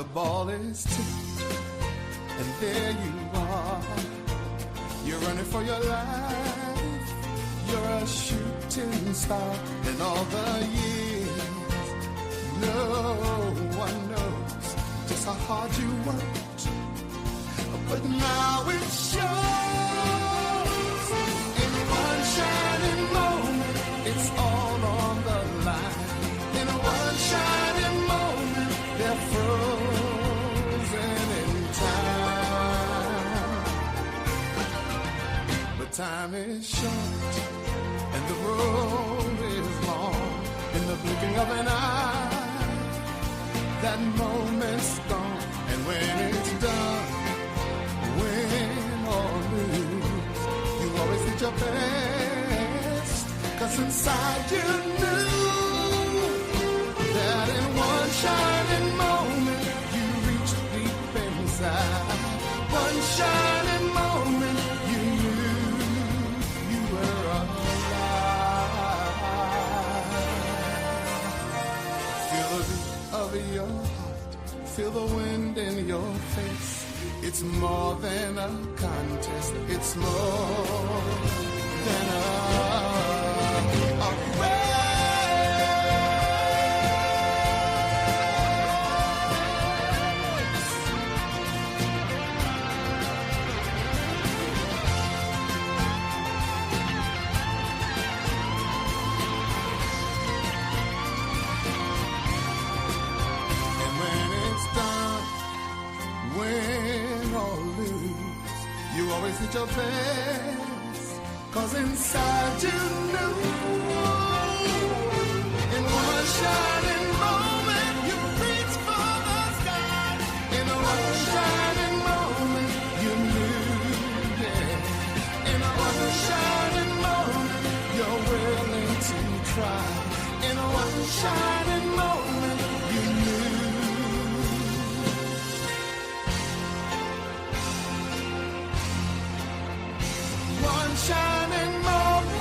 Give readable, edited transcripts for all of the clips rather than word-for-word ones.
The ball is tipped, and there you are. You're running for your life. You're a shooting star. In all the years, no one knows just how hard you worked. But now it shows. In one shining moment, it's all on the line. In one shining moment, they're frozen in time. But time is short, and the road is long. In the blinking of an eye, that moment's gone. And when it's done, win or lose, you always did your best. 'Cause inside you knew that in one shining moment you reached deep inside. One shining moment you knew you were alive. Feel the beat of your heart, feel the wind in your face. It's more than a contest. It's more than a race. And when it's done, win or lose, you always did your best. 'Cause inside you knew, in one shining moment you reached for the sky. In one shining moment you knew, yeah. In one shining moment you're willing to try. In one shining moment you knew. One shining moment.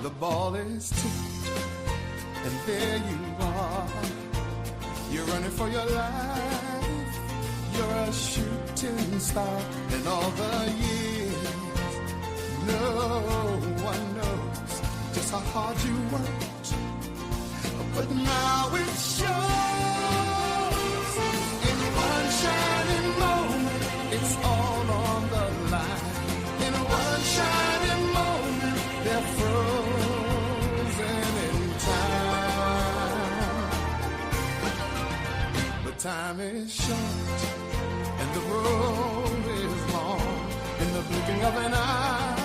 The ball is tipped, and there you are. You're running for your life. You're a shooting star. In all the years, no one knows just how hard you worked. But now it shows. In one shining moment, it's all on the line. In one shining moment, they're frozen in time. But time is short, and the road is long. In the blinking of an eye,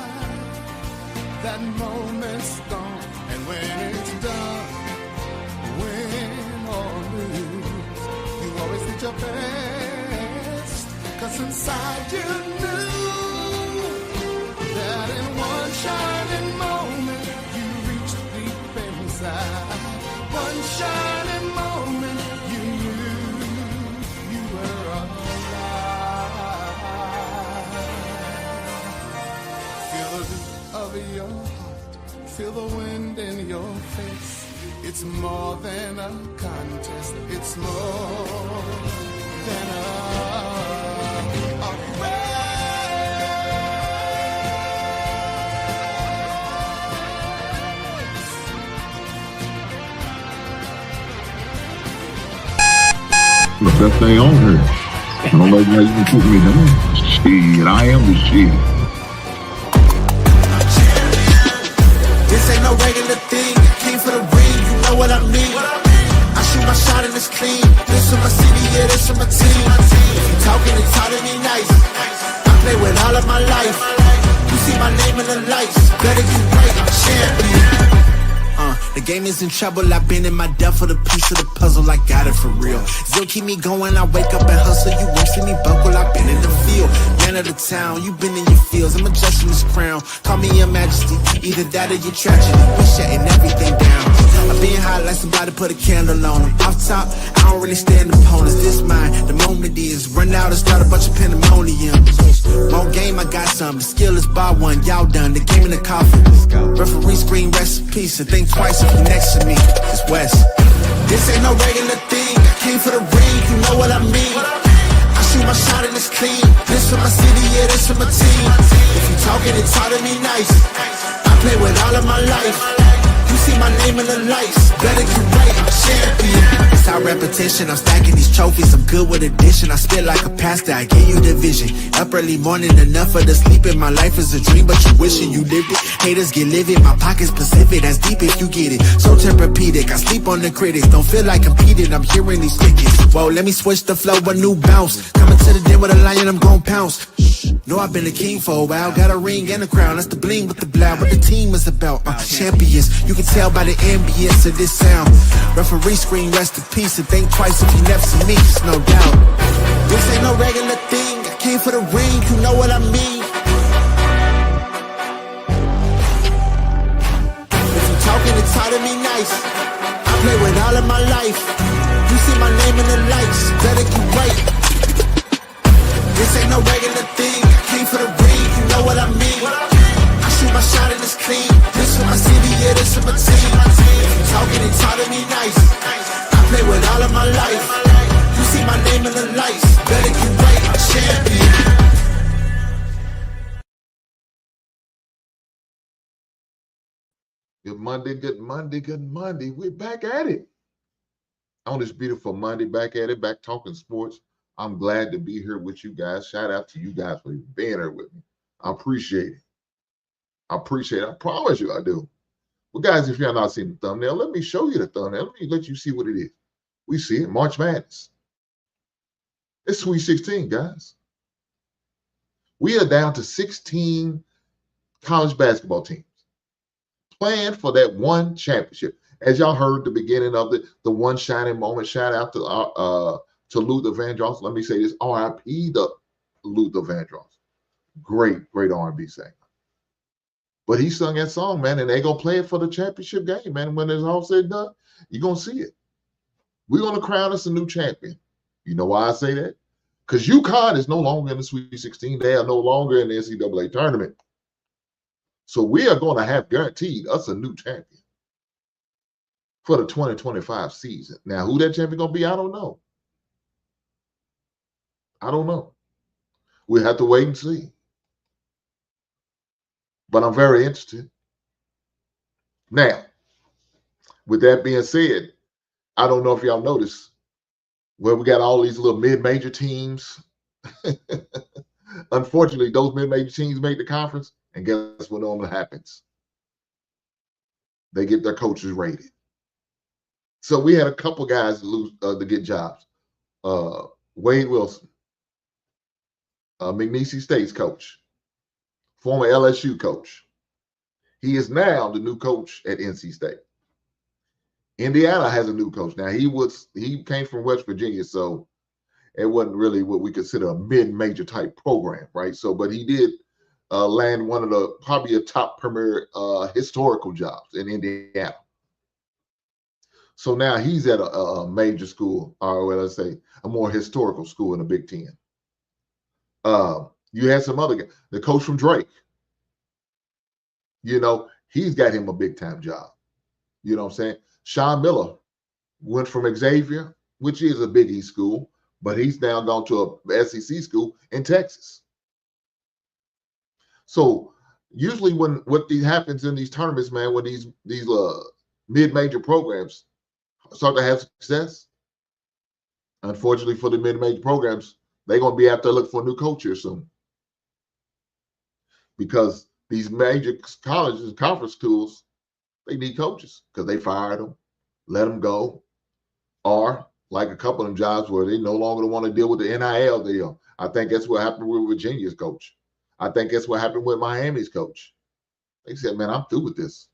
that moment's gone. And when it's done, win or lose, you always did your best. 'Cause inside you knew that in one shining moment you reached deep inside. One shining moment you knew you were alive. Feel the beat of your heart, feel the wind in your face. It's more than a contest. It's more than a race. The best thing on here. Nobody else can put me down. Shit, I am the shit. This ain't no regular thing. Came for the ring, you know what I mean. I shoot shoot my shot and it's clean. This for my city, yeah, this for my team. If you talking and talking me nice, I play with all of my life. You see my name in the lights, better get right, I'm champion. The game is in trouble, I've been in my depth for the piece of the puzzle, I got it for real. Still keep me going, I wake up and hustle, you won't see me buckle, I've been in the field. Man of the town, you been in your fields, I'm adjusting this crown. Call me your majesty, either that or your tragedy. We shutting everything down. I've been hot like somebody put a candle on them. Off top, I don't really stand opponents, this mine. The moment is run out and start a bunch of pandemonium. More game, I got some. The skill is bar one, y'all done. The game in the coffin. Referee screen, rest in peace. And think twice if you next to me. It's West. This ain't no regular thing. I came for the ring, you know what I mean. I shoot my shot and it's clean. This for my city, yeah, this for my team. If you talking and talking me nice, I play with all of my life. You see my name in the lights, better get right, I'm champion. It's our repetition, I'm stacking these trophies, I'm good with addition. I spit like a pastor, I gave you the vision. Up early morning, enough for the sleeping. My life is a dream, but you wishing you lived it. Haters get livid, my pocket's Pacific, that's deep if you get it. So Tempur-Pedic, I sleep on the critics. Don't feel like competing, I'm hearing these tickets. Whoa, let me switch the flow, a new bounce. Coming to the den with a lion, I'm gon' pounce. Know I've been a king for a while, got a ring and a crown. That's the bling with the blow, what the team is about. Champions, you can tell by the ambience of this sound. Referee screen, rest in peace, and think twice if you never see me, it's no doubt. This ain't no regular thing, I came for the ring, you know what I mean. If you talking and talking me nice, I play with all of my life. You see my name in the lights, better get right. This ain't no regular thing, I came for the ring, you know what I mean. I shoot my shot and it's clean. This for my city, yeah, this for my team. If you talking and talking me nice, I play with all of my life. You see my name in the lights, better get right, I'm champion. Good Monday, good Monday, good Monday. We're back at it. On this beautiful Monday, back at it, back talking sports. I'm glad to be here with you guys. Shout out to you guys for being here with me. I appreciate it. I appreciate it. I promise you I do. Well, guys, if you have not seen the thumbnail, let me show you the thumbnail. Let me let you see what it is. We see it, March Madness. It's Sweet 16, guys. We are down to 16 college basketball teams playing for that one championship. As y'all heard the beginning of the one shining moment, shout out to Luther Vandross. Let me say this, R.I.P. to Luther Vandross. Great R&B singer. But he sung that song, man, and they going to play it for the championship game, man. When it's all said and done, you're going to see it. We're going to crown us a new champion. You know why I say that? Because UConn is no longer in the Sweet 16. They are no longer in the NCAA tournament. So we are going to have guaranteed us a new champion for the 2025 season. Now, who that champion going to be, I don't know. I don't know. We'll have to wait and see. But I'm very interested. Now, with that being said, I don't know if y'all noticed where we got all these little mid-major teams. Unfortunately, those mid-major teams make the conference, and guess what normally happens? They get their coaches rated. So we had a couple guys lose to get jobs. Wade Wilson, McNeese State's coach, former LSU coach. He is now the new coach at NC State. Indiana has a new coach. Now, he came from West Virginia, so it wasn't really what we consider a mid-major type program, right? So, but he did land one of the probably a top premier historical jobs in Indiana. So now he's at a major school, or what I say, a more historical school in the Big Ten. You had some other guy, the coach from Drake. You know, he's got him a big time job. You know what I'm saying? Sean Miller went from Xavier, which is a Big East school, but he's now gone to a SEC school in Texas. So usually when what happens in these tournaments, man, when these mid-major programs start to have success, unfortunately for the mid-major programs, they're going to be out there looking for a new coach here soon. Because these major colleges and conference schools, they need coaches because they fired them, let them go, Or like a couple of them jobs where they no longer want to deal with the NIL deal. I think that's what happened with Virginia's coach. I think that's what happened with Miami's coach. They said, man, I'm through with this.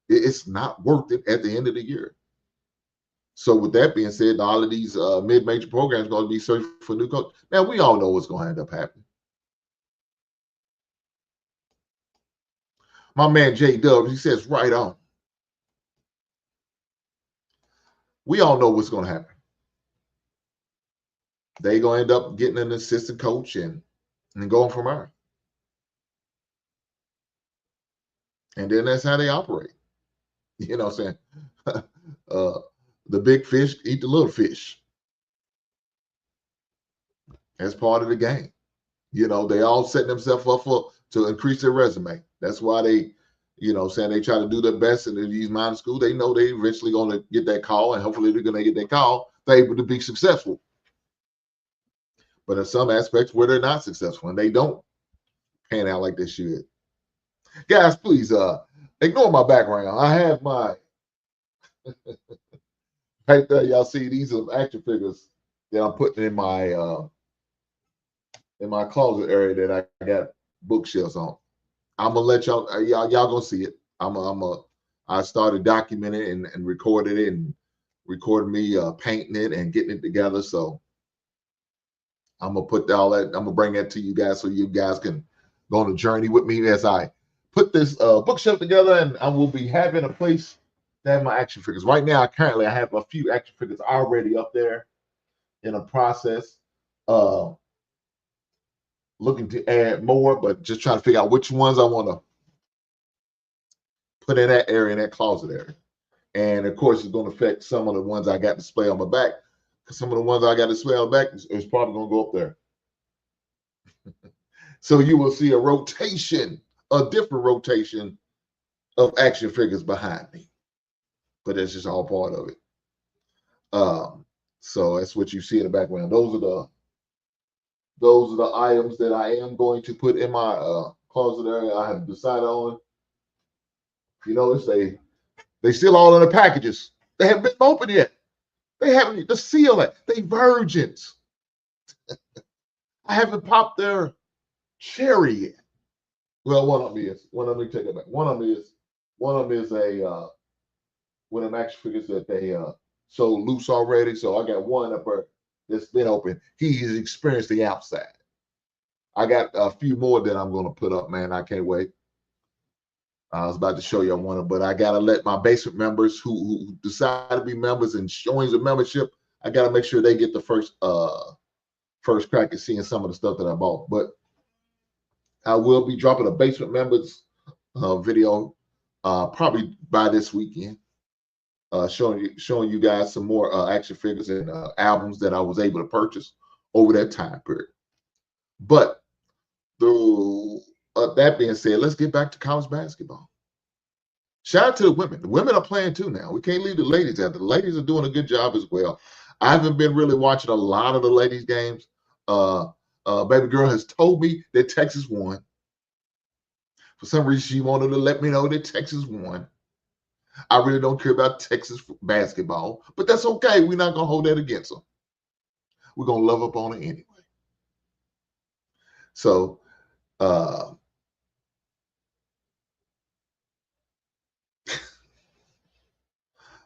It's not worth it at the end of the year. So with that being said, all of these mid-major programs are going to be searching for new coach. Now, we all know what's going to end up happening. My man, J Dubs, he says, right on. We all know what's going to happen. They're going to end up getting an assistant coach and going from there. And then that's how they operate. You know what I'm saying? The big fish eat the little fish. That's part of the game. You know, they all set themselves up to increase their resume. That's why they, you know, saying they try to do their best in these minor schools. They know they eventually going to get that call, and hopefully they're going to get that call. They're able to be successful. But in some aspects where they're not successful and they don't pan out like they should. Guys, please ignore my background. I have my right there. Y'all see these are action figures that I'm putting in my closet area that I got bookshelves on. I'm gonna let y'all gonna see it. I started documenting and recorded it and recorded me painting it and getting it together. So I'm gonna put all that. I'm gonna bring that to you guys so you guys can go on a journey with me as I put this bookshelf together, and I will be having a place to have my action figures. Right now, currently, I have a few action figures already up there in a process. Looking to add more, but just trying to figure out which ones I want to put in that area, in that closet area. And of course, it's going to affect some of the ones I got display on my back. Some of the ones I got display on the back is probably going to go up there. So you will see a rotation, a different rotation of action figures behind me. But that's just all part of it. So that's what you see in the background. Those are the items that I am going to put in my closet area. I have decided on. You notice they still all in the packages. They haven't been opened yet. They haven't the seal it. They virgins. I haven't popped their cherry yet. Well, one of them is. One of them, take it back. One of them is a one of them action figures that they sold loose already. So I got one up there that's been open. He has experienced the outside. I got a few more that I'm gonna put up, man. I can't wait. I was about to show you one, but I gotta let my basement members who decide to be members and joins the membership. I gotta make sure they get the first crack at seeing some of the stuff that I bought. But I will be dropping a basement members video probably by this weekend, showing you guys some more action figures and albums that I was able to purchase over that time period. But that being said, let's get back to college basketball. Shout out to the women. The women are playing too now. We can't leave the ladies out. The ladies are doing a good job as well. I haven't been really watching a lot of the ladies' games. Baby girl has told me that Texas won. For some reason, she wanted to let me know that Texas won. I really don't care about Texas basketball, but that's okay. We're not going to hold that against them. We're going to love up on it anyway. So,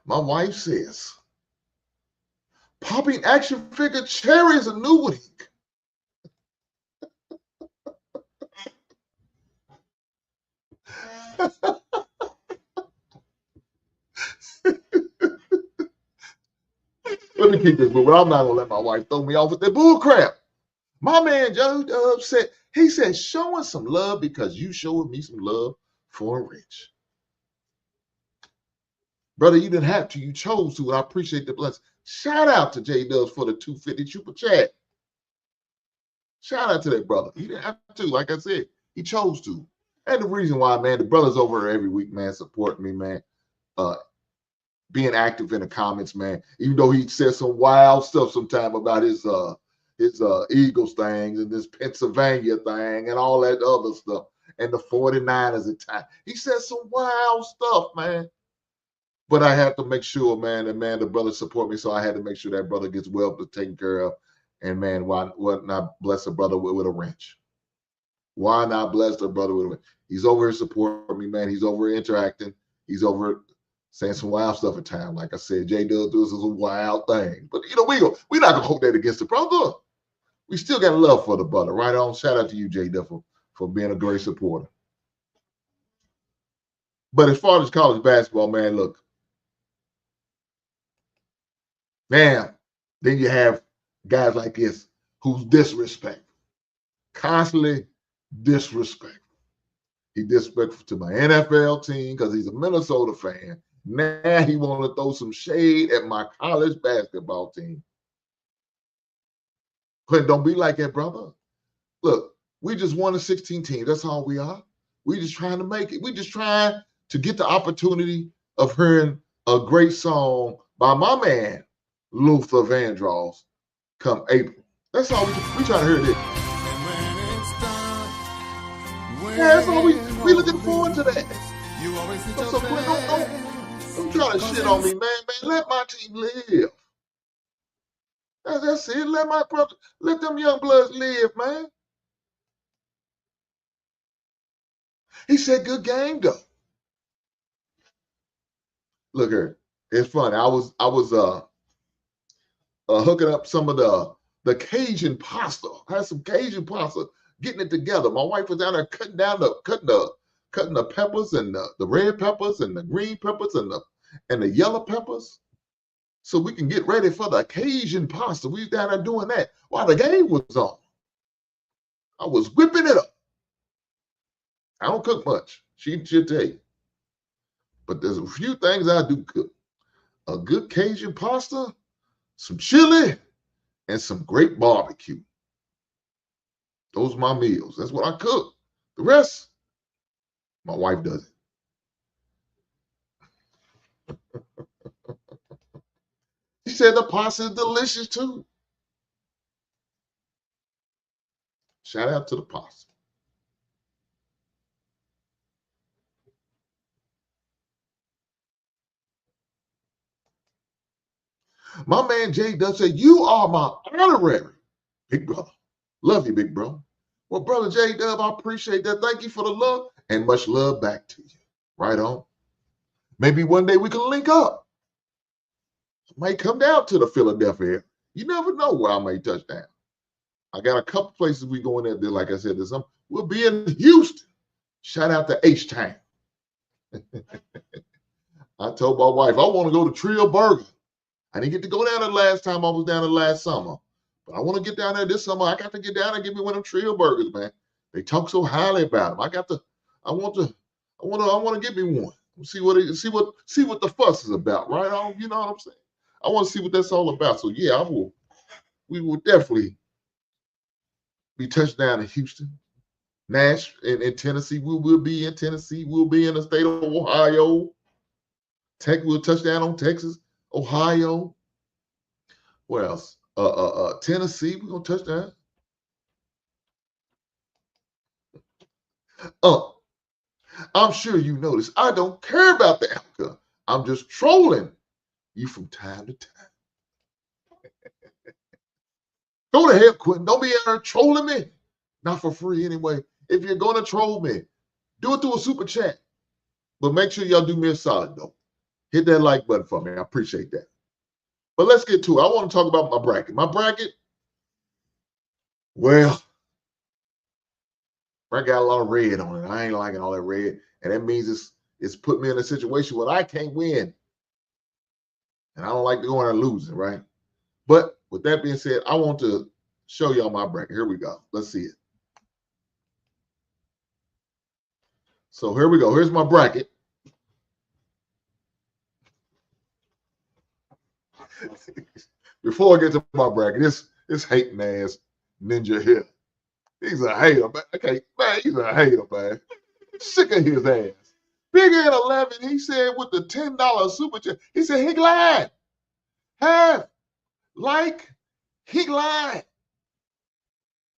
my wife says, popping action figure cherry is a new one. Let me keep this moving. I'm not gonna let my wife throw me off with that bull crap. My man Joe Dub said, he said, showing some love because you showed me some love for Rich. Brother, you didn't have to. You chose to. And I appreciate the blessing. Shout out to J Dubs for the 250 super chat. Shout out to that brother. He didn't have to. Like I said, he chose to. And the reason why, man, the brother's over there every week, man, supporting me, man. Being active in the comments, man. Even though he says some wild stuff sometime about his Eagles things and this Pennsylvania thing and all that other stuff and the 49ers at time. He says some wild stuff, man. But I have to make sure, man, the brother support me. So I had to make sure that brother gets well taken care of. And man, why not bless a brother with a wrench? Why not bless the brother with a wrench? He's over here supporting me, man. He's over interacting. He's over saying some wild stuff at times. Like I said, J Dub does a wild thing. But we're not gonna hold that against the brother. We still got love for the brother. Right on. Shout out to you, J Dub, for being a great supporter. But as far as college basketball, man, look, man, then you have guys like this who's disrespectful, constantly disrespectful. He disrespectful to my NFL team because he's a Minnesota fan. Now he want to throw some shade at my college basketball team. But don't be like that, brother. Look, we just won the 16 teams. That's all we are. We just trying to make it. We just trying to get the opportunity of hearing a great song by my man, Luther Vandross, come April. That's all we trying to hear this. Yeah, that's all we looking forward to that. So don't try to shit on me, man. Let my team live. That's it. Let them young bloods live, man. He said, good game, though. Look here. It's funny. I was hooking up some of the Cajun pasta. I had some Cajun pasta, getting it together. My wife was down there cutting the peppers and the red peppers and the green peppers and the yellow peppers, so we can get ready for the Cajun pasta. We was down there doing that while the game was on. I was whipping it up. I don't cook much. She'll tell you. But there's a few things I do cook. A good Cajun pasta, some chili, and some great barbecue. Those are my meals. That's what I cook. The rest, my wife does it. She said the pasta is delicious too. Shout out to the pasta. My man Jay does say, you are my honorary big brother. Love you, big bro. Well, brother J Dub, I appreciate that. Thank you for the love and much love back to you. Right on. Maybe one day we can link up. I might come down to the Philadelphia area. You never know where I may touch down. I got a couple places we going in there. Like I said, we'll be in Houston. Shout out to H-Town. I told my wife, I want to go to Trill Burger. I didn't get to go down there last time I was down there last summer. But I want to get down there this summer. I got to get down there and get me one of them Trill Burgers, man. They talk so highly about them. I want to get me one. See what the fuss is about, right on? You know what I'm saying? I want to see what that's all about. So yeah, we will definitely be touched down in Houston, Nashville, in Tennessee. We will be in Tennessee. We'll be in the state of Ohio. We'll touch down on Texas, Ohio. Where else? Tennessee. We're gonna touch down. I'm sure you noticed. I don't care about the outcome. I'm just trolling you from time to time. Go to hell, Quentin. Don't be out there trolling me. Not for free anyway. If you're going to troll me, do it through a super chat. But make sure y'all do me a solid, though. Hit that like button for me. I appreciate that. But let's get to it. I want to talk about my bracket. My bracket, well, I got a lot of red on it. I ain't liking all that red. And that means it's put me in a situation where I can't win. And I don't like going and losing, right? But with that being said, I want to show y'all my bracket. Here we go. Let's see it. So here we go. Here's my bracket. Before I get to my bracket, this hating ass ninja here. He's a hater, man. Okay, man, he's a hater, man. Sick of his ass. Big Ed 11, he said with the $10 super chat, he said he lied. Half like he lied.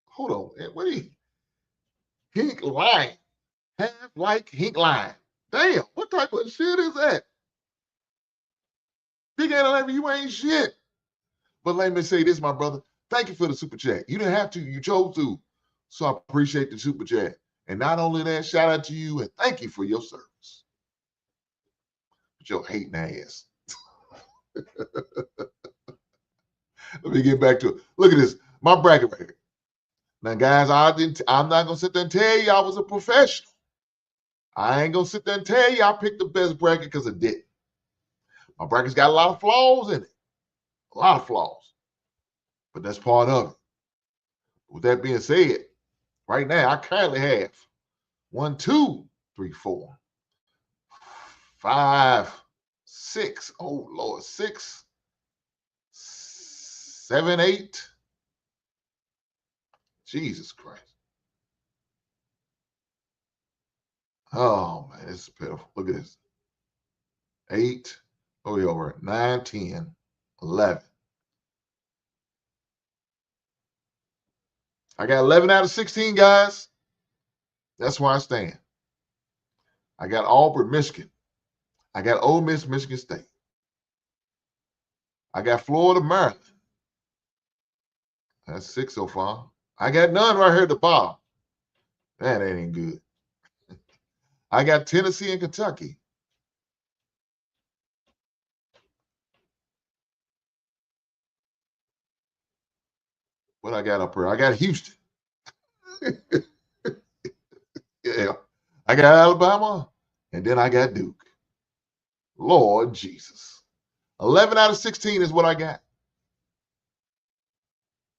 Hold on, man. What he lied. Half like he lied. Damn, what type of shit is that? Big 11, you ain't shit. But let me say this, my brother. Thank you for the super chat. You didn't have to. You chose to. So I appreciate the super chat. And not only that, shout out to you and thank you for your service. With your hating ass. Let me get back to it. Look at this. My bracket record. Now, guys, I'm not going to sit there and tell you I was a professional. I ain't going to sit there and tell you I picked the best bracket because I didn't. My bracket's got a lot of flaws in it. A lot of flaws. But that's part of it. With that being said, right now, I currently have 1, 2, 3, 4, 5, 6. Oh, Lord, 6, 7, 8. Jesus Christ. Oh, man, this is pitiful. Look at this. 8, over 9, 10, 11. I got 11 out of 16, guys. That's where I stand. I got Auburn, Michigan. I got Ole Miss, Michigan State. I got Florida, Maryland. That's 6 so far. I got none right here at the bottom. That ain't good. I got Tennessee and Kentucky. What I got up here? I got Houston. Yeah. I got Alabama, and then I got Duke. Lord Jesus. 11 out of 16 is what I got.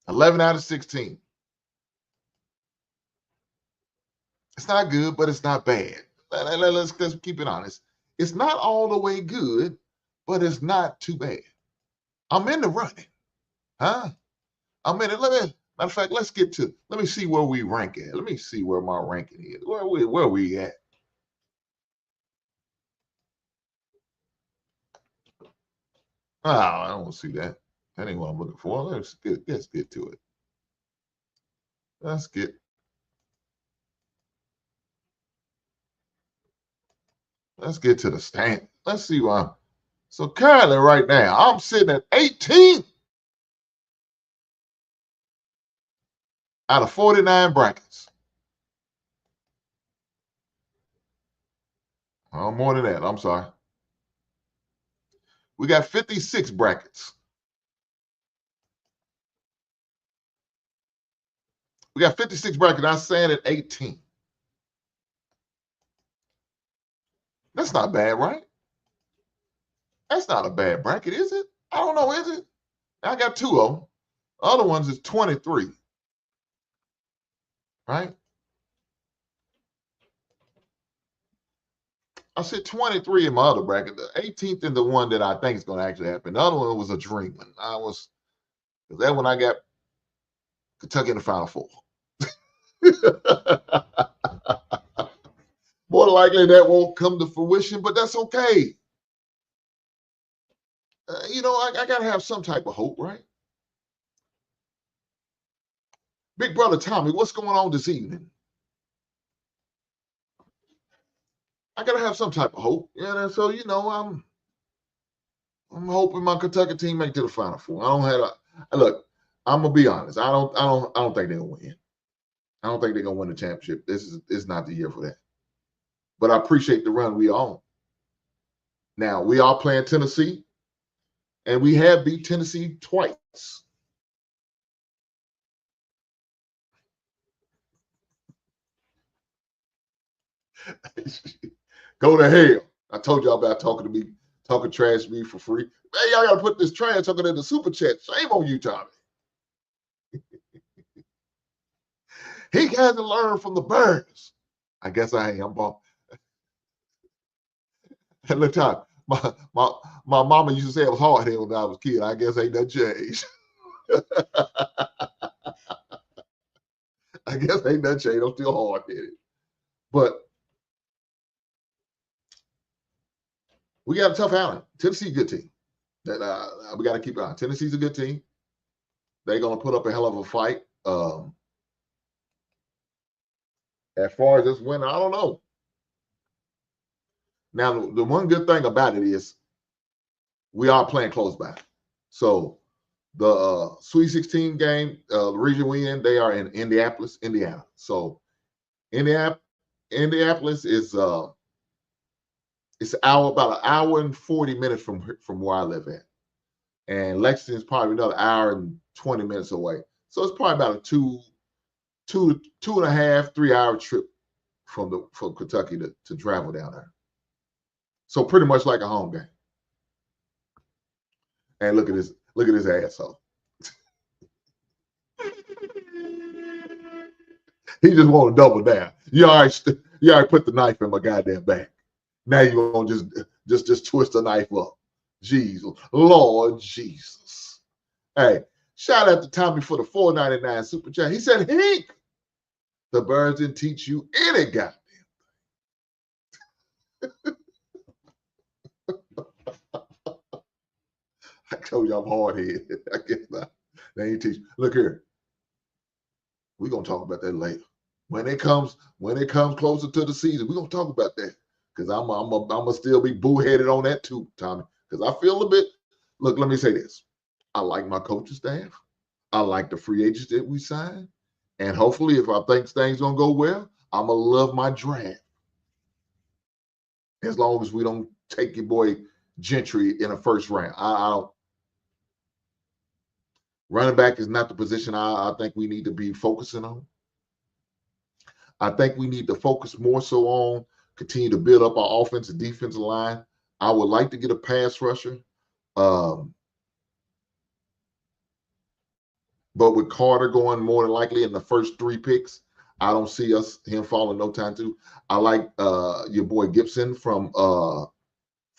11 out of 16. It's not good, but it's not bad. Let's keep it honest. It's not all the way good, but it's not too bad. I'm in the running. Huh? I'm in it. Matter of fact, let me see where we rank at. Let me see where my ranking is. Where we at? Oh, I don't see that. That ain't what I'm looking for. Let's get to it. Let's get to the stand. Let's see why. So currently right now, I'm sitting at 18 out of 49 brackets. Oh, more than that. I'm sorry. We got 56 brackets. We got 56 brackets. I'm saying at 18. That's not bad, right? That's not a bad bracket, is it? I don't know, is it? I got 2 of them. The other ones is 23. Right? I said 23 in my other bracket. The 18th in the one that I think is going to actually happen. The other one was a dream one. That one I got Kentucky in the Final Four. More likely that won't come to fruition, but that's okay. I got to have some type of hope, right? Big brother Tommy, what's going on this evening? I got to have some type of hope. Yeah, so I'm hoping my Kentucky team make it to the Final Four. Look. I'm gonna be honest. I don't think they're gonna win. I don't think they're gonna win the championship. This is not the year for that. But I appreciate the run we are on. Now we are playing Tennessee, and we have beat Tennessee twice. Go to hell. I told y'all about talking trash to me for free. Man, y'all gotta put this trash talking in the super chat. Shame on you, Tommy. He hasn't learned from the birds. I guess I am, boss. Look, Tommy, my mama used to say I was hard headed when I was a kid. I guess ain't that changed. I guess ain't that changed. I'm still hard headed. But we got a tough outing. Tennessee's a good team. That we got to keep on. Tennessee's a good team. They're going to put up a hell of a fight. As far as this win, I don't know. Now, the one good thing about it is we are playing close by. So the Sweet 16 game, the region we in, they are in Indianapolis, Indiana. So Indianapolis is it's about an hour and 40 minutes from where I live at. And Lexington is probably another hour and 20 minutes away. So it's probably about a two and a half, 3 hour trip from Kentucky to travel down there. So pretty much like a home game. And look at this asshole. He just want to double down. You already put the knife in my goddamn back. Now you gonna just twist the knife up. Jesus, Lord Jesus. Hey, shout out to Tommy for the $4.99 super chat. He said, Hank, the birds didn't teach you any goddamn thing. I told you I'm hard-headed. I guess not. They ain't teach. Look here. We're gonna talk about that later. When it comes closer to the season, we're gonna talk about that. Because I'm gonna still be boo-headed on that too, Tommy. Because I feel a bit. Look, let me say this. I like my coaching staff. I like the free agents that we signed. And hopefully, if I think things gonna go well, I'm gonna love my draft. As long as we don't take your boy Gentry in the first round. I don't. Running back is not the position I think we need to be focusing on. I think we need to focus more so on continue to build up our offensive defensive line. I would like to get a pass rusher. But with Carter going more than likely in the first 3 picks, I don't see him falling no time too. I like your boy Gibson from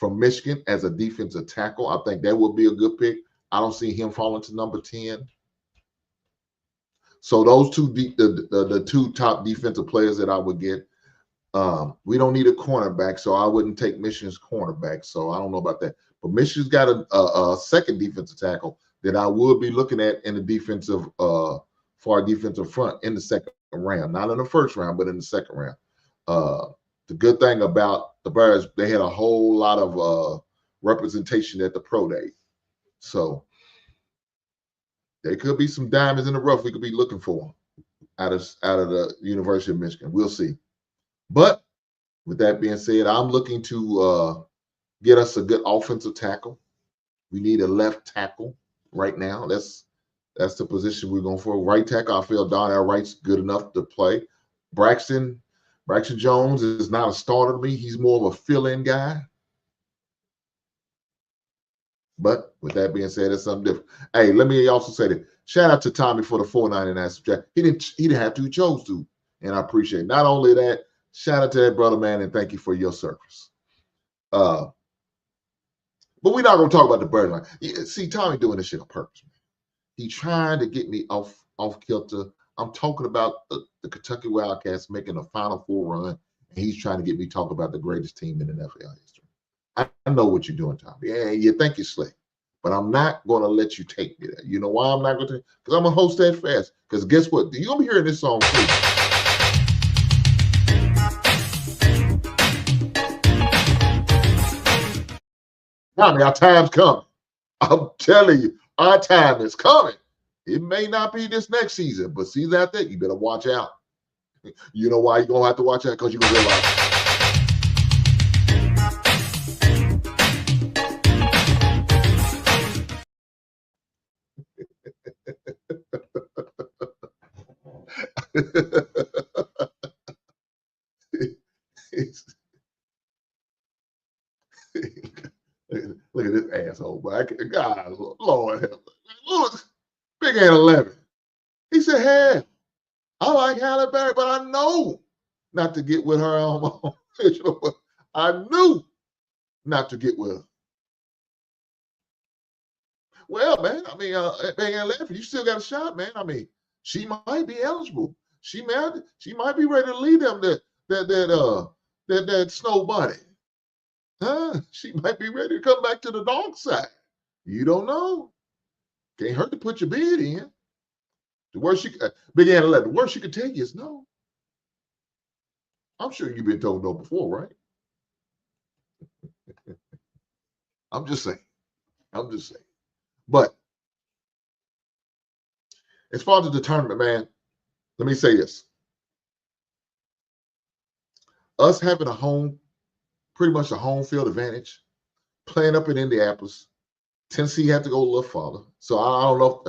Michigan as a defensive tackle. I think that would be a good pick. I don't see him falling to number 10. So those the 2 top defensive players that I would get. We don't need a cornerback, so I wouldn't take Michigan's cornerback. So I don't know about that. But Michigan's got a second defensive tackle that I would be looking at in the defensive for our defensive front in the second round, not in the first round, but in the second round. The good thing about the Bears, they had a whole lot of representation at the pro day. So there could be some diamonds in the rough we could be looking for out of the University of Michigan. We'll see. But with that being said, I'm looking to get us a good offensive tackle. We need a left tackle right now. That's the position we're going for. Right tackle, I feel Darnell Wright's good enough to play. Braxton Jones is not a starter to me. He's more of a fill-in guy. But with that being said, it's something different. Hey, let me also say that shout out to Tommy for the $4.99 subject. He didn't have to, he chose to. And I appreciate it. Not only that, shout out to that brother, man, and thank you for your service. But we're not gonna talk about the bird line. See, Tommy doing this shit on purpose, man. He trying to get me off kilter. I'm talking about the Kentucky Wildcats making a Final Four run, and he's trying to get me talk about the greatest team in NFL history. I know what you're doing, Tommy. Yeah, you think you're slick, but I'm not going to let you take me there. You know why I'm not going to? Because I'm going to hold steadfast. Because guess what? You're going to be hearing this song too. Tommy, our time's coming. I'm telling you, our time is coming. It may not be this next season, but season after that, you better watch out. You know why you're going to have to watch out? Because you're going to realize look at this asshole, but God, Lord help. Look, Big Ant 11. He said, hey, I like Halle Berry, but I know not to get with her on I knew not to get with her. Well, man, I mean, Big Ant 11, you still got a shot, man. I mean, she might be eligible. She might be ready to lead them that Snow Bunny. Huh? She might be ready to come back to the dark side. You don't know. Can't hurt to put your bid in. The worst Big Ant 11, the worst she could tell you is no. I'm sure you've been told no before, right? I'm just saying. I'm just saying. But as far as the tournament, man, let me say this. Us having pretty much a home field advantage, playing up in Indianapolis, Tennessee had to go a little farther. So I don't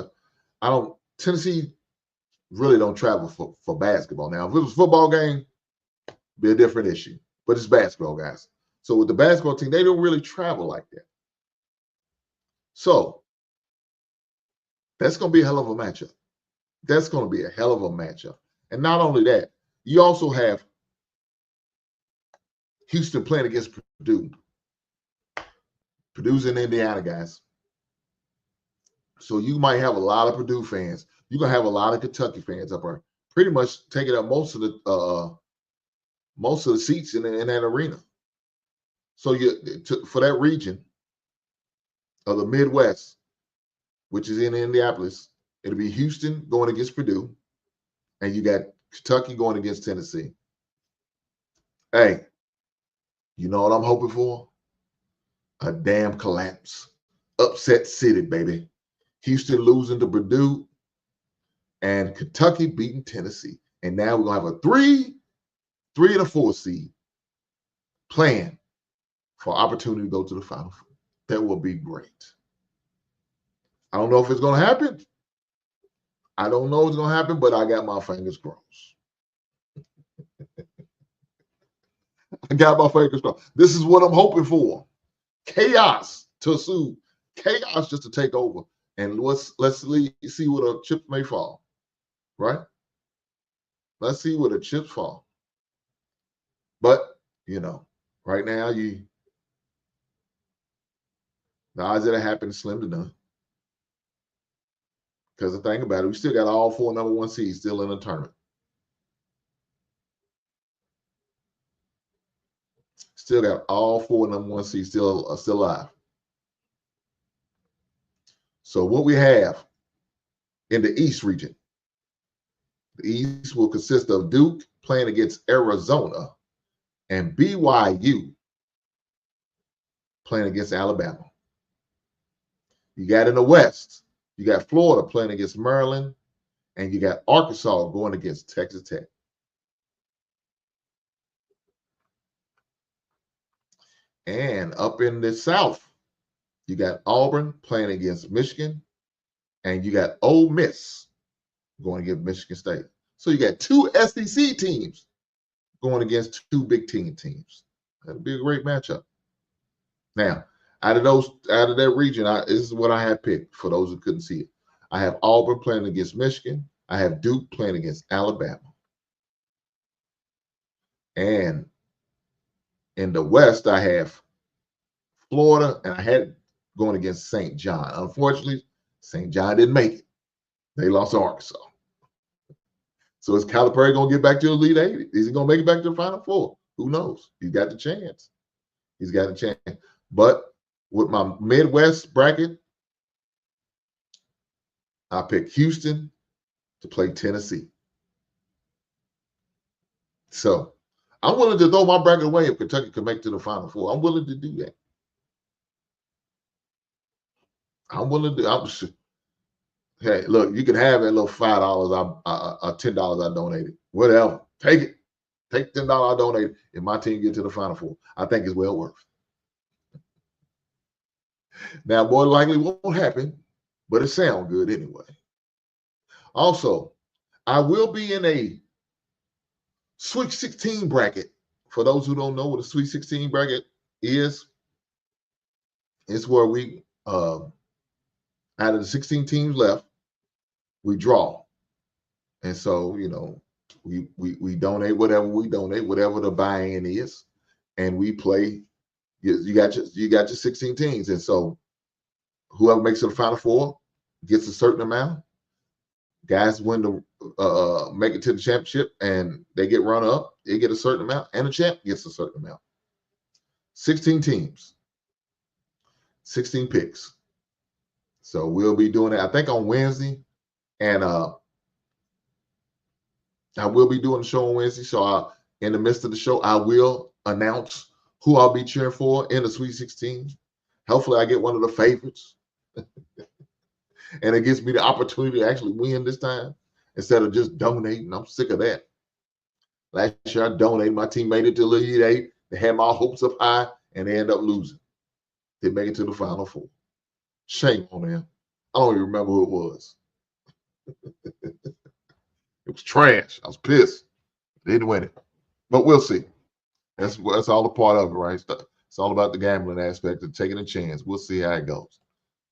know. Tennessee really don't travel for basketball. Now, if it was a football game, it'd be a different issue. But it's basketball, guys. So with the basketball team, they don't really travel like that. So that's going to be a hell of a matchup. That's going to be a hell of a matchup. And not only that, you also have Houston playing against Purdue. Purdue's in Indiana, guys. So you might have a lot of Purdue fans. You're going to have a lot of Kentucky fans up there, pretty much taking up most of the seats in that arena. So for that region of the Midwest, which is in Indianapolis, it'll be Houston going against Purdue, and you got Kentucky going against Tennessee. Hey, you know what I'm hoping for? A damn collapse. Upset city, baby. Houston losing to Purdue and Kentucky beating Tennessee. And now we're going to have a 3 and a 4 seed playing for opportunity to go to the Final Four. That will be great. I don't know if it's going to happen. I don't know if it's going to happen, but I got my fingers crossed. I got my fingers crossed. This is what I'm hoping for. Chaos to sue. Chaos just to take over. And let's see where the chips may fall. Right? Let's see where the chips fall. But, right now, the odds that it happens slim to none. Because the thing about it, we still got all 4 number 1 seeds still in the tournament. Still got all 4 number 1 seeds still alive. So what we have in the East region, the East will consist of Duke playing against Arizona and BYU playing against Alabama. You got in the West, you got Florida playing against Maryland, and you got Arkansas going against Texas Tech. And up in the South, you got Auburn playing against Michigan, and you got Ole Miss going against Michigan State. So you got 2 SEC teams going against 2 Big Ten teams. That'll be a great matchup. Now, out of that region, this is what I have picked for those who couldn't see it. I have Auburn playing against Michigan. I have Duke playing against Alabama. And in the West, I have Florida, and I had going against St. John. Unfortunately, St. John didn't make it. They lost to Arkansas. So is Calipari going to get back to the Elite 80? Is he going to make it back to the Final Four? Who knows? He's got the chance. He's got a chance. But with my Midwest bracket, I picked Houston to play Tennessee. So I'm willing to throw my bracket away if Kentucky can make it to the Final Four. I'm willing to do that. I'm willing to. Hey, look, you can have that little $5 $10 I donated. Whatever. Take it. Take $10 I donated. If my team get to the Final Four, I think it's well worth. Now, more likely won't happen, but it sounds good anyway. Also, I will be in a Sweet 16 bracket. For those who don't know what a Sweet 16 bracket is, it's where we, out of the 16 teams left, we draw. And so, we donate whatever the buy-in is, and we play. You got your 16 teams, and so whoever makes it to the Final Four gets a certain amount. Guys win to make it to the championship, and they get run up. They get a certain amount, and the champ gets a certain amount. 16 teams, 16 picks. So we'll be doing it, I think, on Wednesday, and I will be doing the show on Wednesday. So in the midst of the show, I will announce who I'll be cheering for in the Sweet 16. Hopefully, I get one of the favorites. And it gives me the opportunity to actually win this time instead of just donating. I'm sick of that. Last year I donated. My team made it to the Elite Eight. They had my hopes up high, and they end up losing. They make it to the Final Four. Shame on them. I don't even remember who it was. It was trash. I was pissed. They didn't win it. But we'll see. That's all a part of it, right? It's all about the gambling aspect of taking a chance. We'll see how it goes.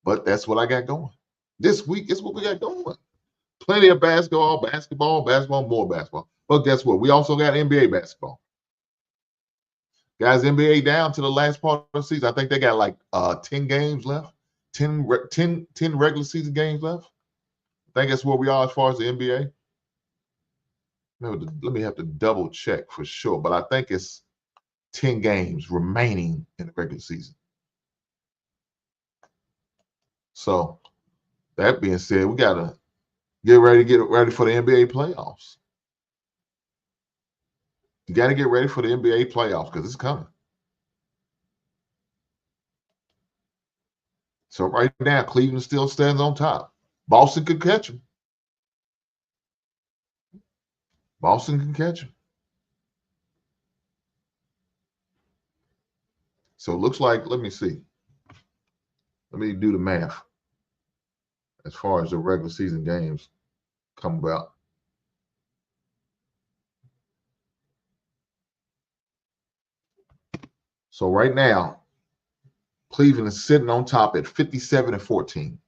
But that's what I got going. This week is what we got going. Plenty of basketball, more basketball. But guess what? We also got NBA basketball. Guys, NBA down to the last part of the season. I think they got like 10 games left, 10 regular season games left. I think that's where we are as far as the NBA. Let me have to double check for sure, but I think it's 10 games remaining in the regular season. So that being said, we got to get ready for the NBA playoffs. You got to get ready for the NBA playoffs because it's coming. So right now, Cleveland still stands on top. Boston could catch them. Boston can catch them. So it looks like, let me see. Let me do the math as far as the regular season games come about. So right now, Cleveland is sitting on top at 57-14.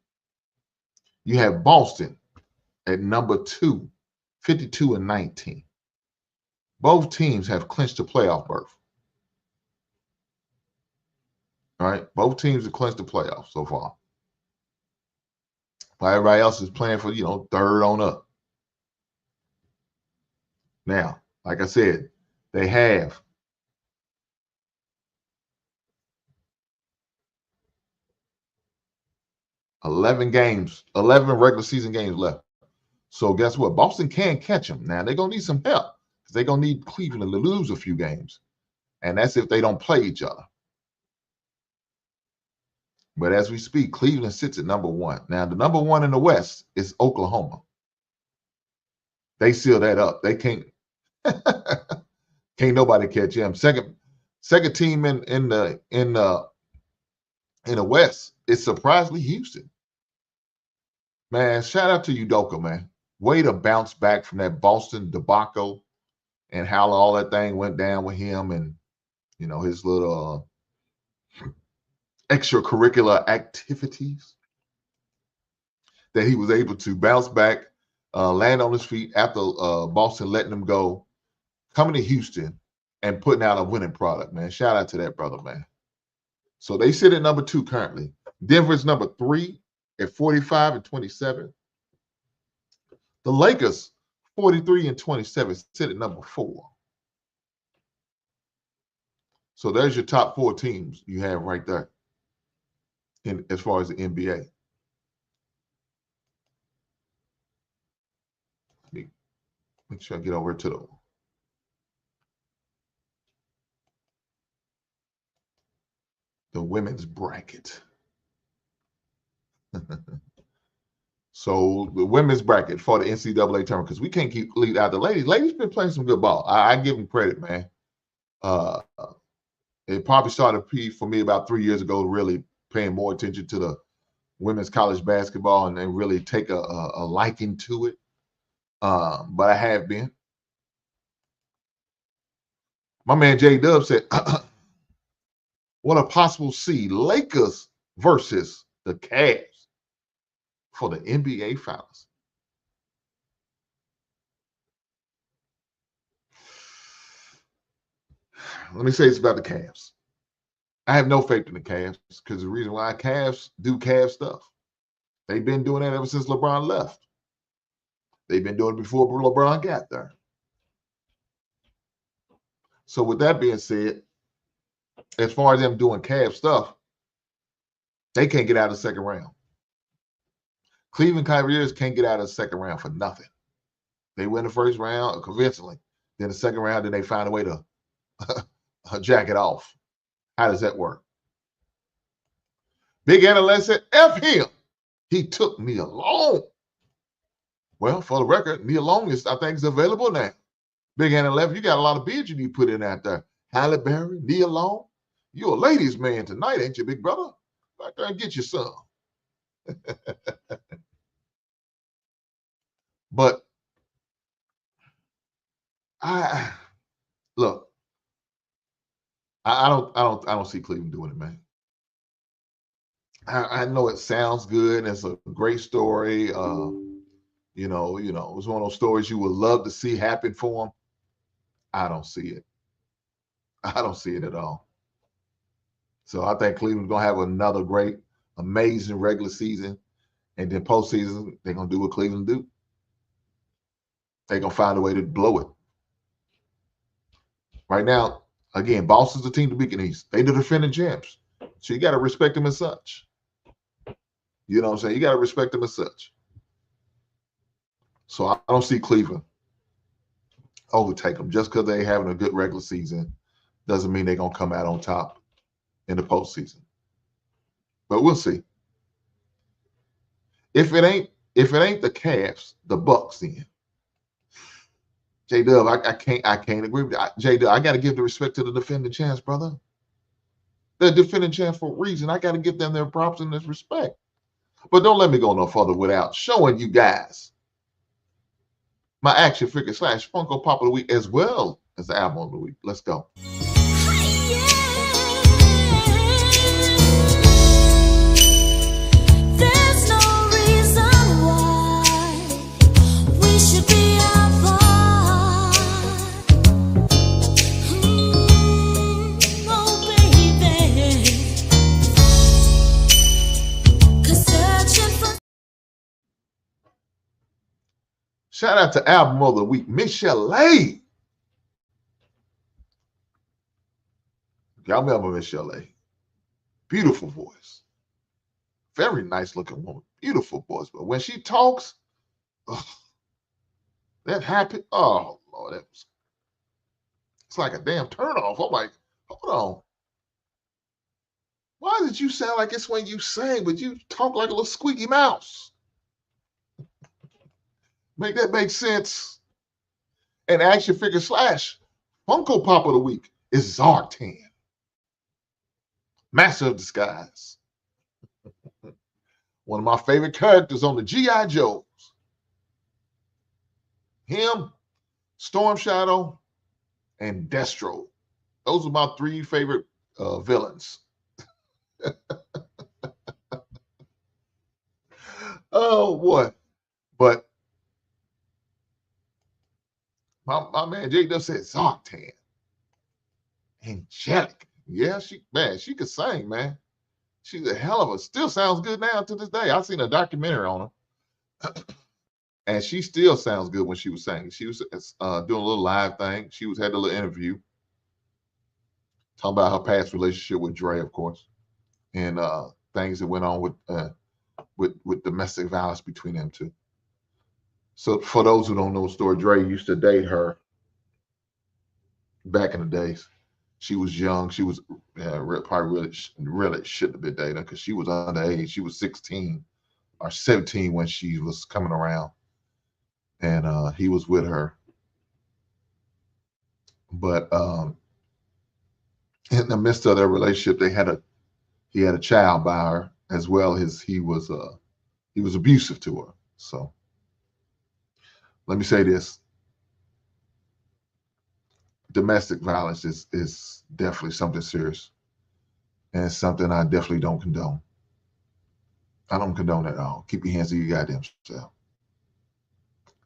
You have Boston at number 2, 52-19. Both teams have clinched a playoff berth. All right, both teams have clinched the playoffs so far. While everybody else is playing for, third on up. Now, like I said, they have eleven regular season games left. So guess what? Boston can catch them. Now, they're going to need some help because they're going to need Cleveland to lose a few games. And that's if they don't play each other. But as we speak, Cleveland sits at number 1. Now, the number 1 in the West is Oklahoma. They seal that up. They can't nobody catch them. Second team in the West is surprisingly Houston. Man, shout out to Udoka, man. Way to bounce back from that Boston debacle and how all that thing went down with him and his little extracurricular activities, that he was able to bounce back, land on his feet after Boston letting him go, coming to Houston and putting out a winning product, man. Shout out to that brother, man. So they sit at number 2 currently. Denver's number 3 at 45-27. The Lakers, 43-27, sit at number 4. So there's your top 4 teams you have right there as far as the NBA. Let me make sure I get over to the women's bracket. So the women's bracket for the NCAA tournament, because we can't leave out the ladies. Ladies been playing some good ball. I give them credit, man. It probably started for me about 3 years ago, really paying more attention to the women's college basketball and really take a liking to it. But I have been. My man J Dub said, what a possible seed, Lakers versus the Cavs for the NBA Finals. Let me say it's about the Cavs. I have no faith in the Cavs because the reason why Cavs do Cavs stuff. They've been doing that ever since LeBron left. They've been doing it before LeBron got there. So with that being said, as far as them doing Cavs stuff, they can't get out of the second round. Cleveland Cavaliers can't get out of the second round for nothing. They win the first round convincingly. Then the second round, then they find a way to jack it off. How does that work? Big Anna said, F him. He took me along. Well, for the record, Nia Long is, I think, is available now. Big Anna 11, you got a lot of bids you need to put in out there. Halle Berry, Nia Long. You're a ladies' man tonight, ain't you, big brother? Back there and get your son. But I look, I don't see Cleveland doing it, man. I know it sounds good. It's a great story. You know, it's one of those stories you would love to see happen for them. I don't see it. I don't see it at all. So I think Cleveland's gonna have another great, amazing regular season, and then postseason they're gonna do what Cleveland do. They're gonna find a way to blow it. Right now, again, Boston's the team to beat in the East. They the defending champs, so you got to respect them as such. You know what I'm saying? You got to respect them as such. So I don't see Cleveland overtake them just because they're having a good regular season. Doesn't mean they're gonna come out on top in the postseason. But we'll see. If it ain't the Cavs, the Bucks then. J Dub, I can't agree with that. J Dub, I got to give the respect to the defending champs, brother. They're defending champs for a reason. I got to give them their props and this respect. But don't let me go no further without showing you guys my action figure / Funko Pop of the Week as well as the album of the week. Let's go. There's no reason why we should be apart. Oh, baby. 'Cause searching for. Shout out to album of the week, Michel'Le. Y'all remember Michel'Le? Beautiful voice. Very nice looking woman. Beautiful voice. But when she talks, that happy. Oh, Lord, it's like a damn turnoff. I'm like, hold on. Why did you sound like it's when you sing, but you talk like a little squeaky mouse? Make that make sense? And action figure / Funko Pop of the week is Zartan. Master of Disguise. One of my favorite characters on the G.I. Joes. Him, Storm Shadow, and Destro. Those are my 3 favorite villains. Oh, boy. But my man J Dub said Zartan. Angelic. Yeah, she could sing, man. She's a hell of a, still sounds good now to this day. I've seen a documentary on her. And she still sounds good when she was singing. She was doing a little live thing. She had a little interview talking about her past relationship with Dre, of course, and things that went on with domestic violence between them two. So for those who don't know the story, Dre used to date her back in the days. She was young. She was probably really shouldn't have been dating her because she was underage. She was 16 or 17 when she was coming around, and he was with her. But in the midst of their relationship, he had a child by her, as well as he was abusive to her. So let me say this. Domestic violence is definitely something serious, and it's something I definitely don't condone. I don't condone it at all. Keep your hands to your goddamn self.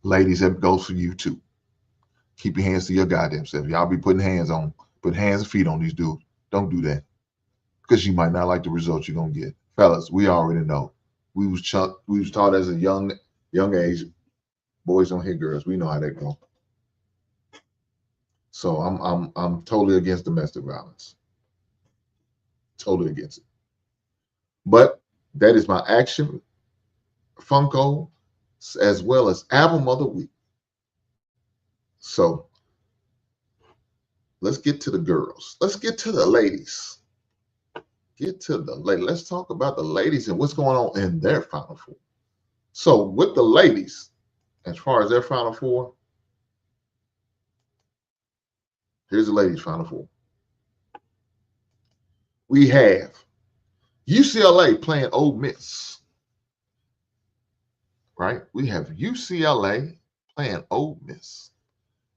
Ladies, that goes for you too. Keep your hands to your goddamn self. Y'all be putting hands and feet on these dudes. Don't do that, because you might not like the results you're gonna get. Fellas, we already know. We was taught as a young age, boys don't hit girls. We know how that goes. So I'm totally against domestic violence. Totally against it. But that is my action Funko as well as album of the week. So let's get to the girls. Let's get to the ladies. get to the ladies. Let's talk about the ladies and what's going on in their Final Four. So with the ladies, as far as their Final Four, here's the ladies' Final Four. We have UCLA playing Ole Miss, right? We have UCLA playing Ole Miss.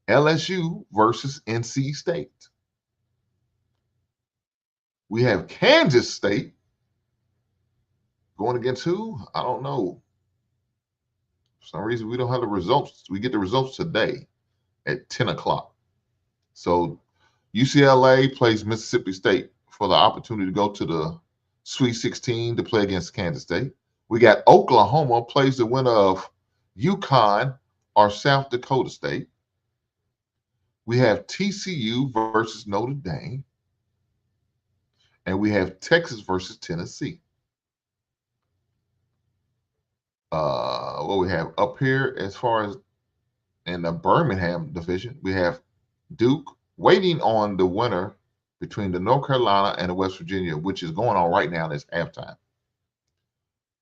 LSU versus NC State. We have Kansas State going against who? I don't know. For some reason, we don't have the results. We get the results today at 10 o'clock. So UCLA plays Mississippi State for the opportunity to go to the Sweet 16 to play against Kansas State. We got Oklahoma plays the winner of UConn or South Dakota State. We have TCU versus Notre Dame. And we have Texas versus Tennessee. What we have up here as far as in the Birmingham division, we have Duke waiting on the winner between the North Carolina and the West Virginia, which is going on right now. It's halftime.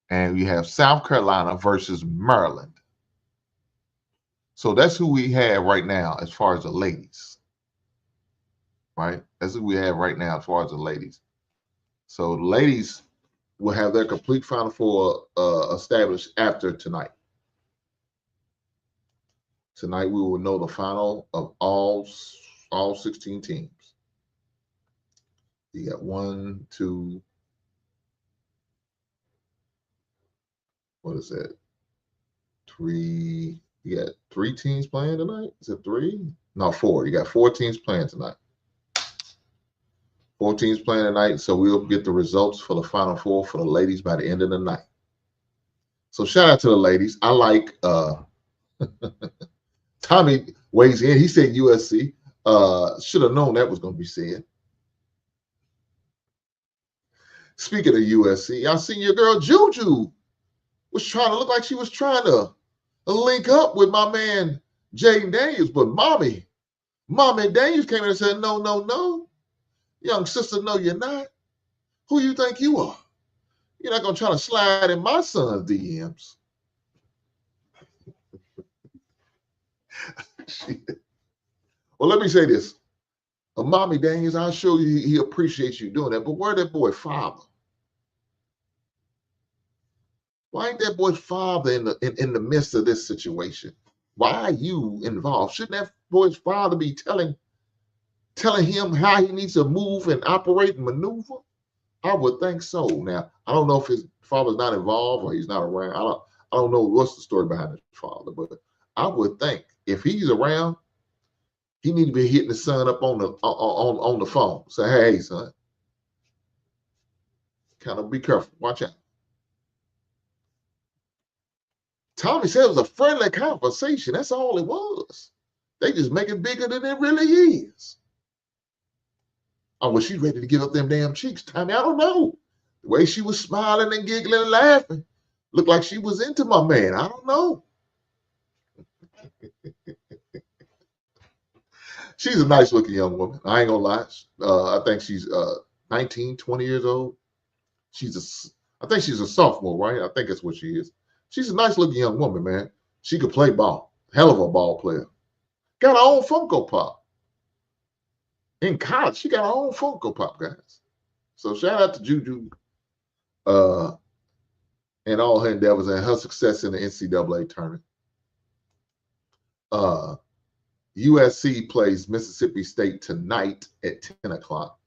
And we have South Carolina versus Maryland. So that's who we have right now as far as the ladies. Right? That's who we have right now as far as the ladies. So the ladies will have their complete Final Four established after tonight. Tonight we will know the final of all 16 teams. You got 1, 2, what is that? 3. You got 3 teams playing tonight? Is it 3? No, 4. You got 4 teams playing tonight. 4 teams playing tonight, so we'll get the results for the Final Four for the ladies by the end of the night. So shout out to the ladies. I like Tommy weighs in. He said USC. Should have known that was going to be said. Speaking of USC, I seen your girl Juju was trying to look like she was trying to link up with my man Jaden Daniels, but Mommy Daniels came in and said, no. Young sister, no, you're not. Who you think you are? You're not going to try to slide in my son's DMs. Well, let me say this. Mommy Daniels, I'll show you he appreciates you doing that, but where that boy father? Why ain't that boy's father in the midst of this situation? Why are you involved? Shouldn't that boy's father be telling him how he needs to move and operate and maneuver? I would think so. Now, I don't know if his father's not involved or he's not around. I don't know what's the story behind his father, but I would think if he's around, he need to be hitting his son up on the phone. Say, hey, son, kind of be careful. Watch out. Tommy said it was a friendly conversation. That's all it was. They just make it bigger than it really is. Oh, well, she's ready to give up them damn cheeks, Tommy. I don't know. The way she was smiling and giggling and laughing looked like she was into my man. I don't know. She's a nice looking young woman. I ain't gonna lie. I think she's 19, 20 years old. I think she's a sophomore, right? I think that's what she is. She's a nice looking young woman, man. She could play ball. Hell of a ball player. Got her own Funko Pop. In college, she got her own Funko Pop, guys. So shout out to Juju and all her endeavors and her success in the NCAA tournament. USC plays Mississippi State tonight at 10 o'clock.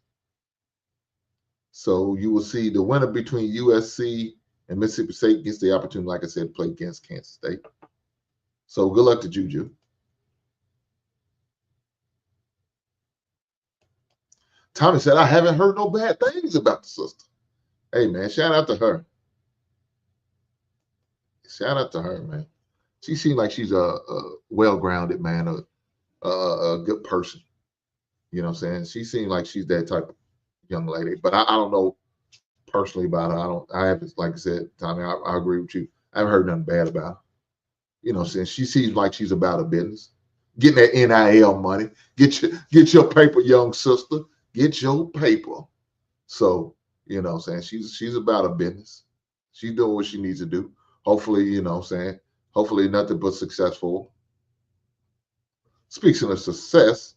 So you will see the winner between USC and Mississippi State gets the opportunity, like I said, to play against Kansas State. So good luck to Juju. Tommy said, I haven't heard no bad things about the sister. Hey, man, shout out to her. Shout out to her, man. She seems like she's a well-grounded man, a good person. You know what I'm saying? She seems like she's that type of young lady. But I don't know personally about her. I haven't, like I said, Tommy, I agree with you. I haven't heard nothing bad about her. You know what I'm saying? She seems like she's about her business. Getting that NIL money. Get your paper, young sister. Get your paper. So You know what I'm saying? She's about her business. She's doing what she needs to do. Hopefully, you know what I'm saying? Hopefully nothing but successful. Speaking of success,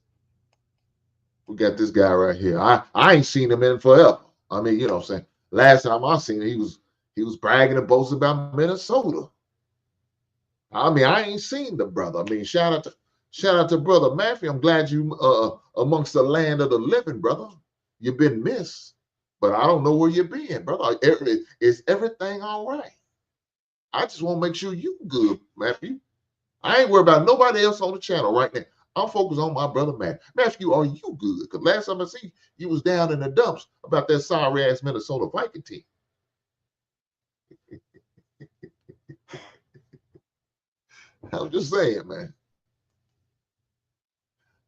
we got this guy right here. I ain't seen him in forever. I mean, you know what I'm saying? Last time I seen him, he was bragging and boasting about Minnesota. I mean, I ain't seen the brother. I mean, shout out to brother Matthew. I'm glad you amongst the land of the living, brother. You've been missed, but I don't know where you've been, brother. Is everything all right? I just want to make sure you good, Matthew. I ain't worried about nobody else on the channel right now. I'm focused on my brother Matthew. Matthew, are you good? Because last time I see you was down in the dumps about that sorry ass Minnesota Viking team. I'm just saying, man.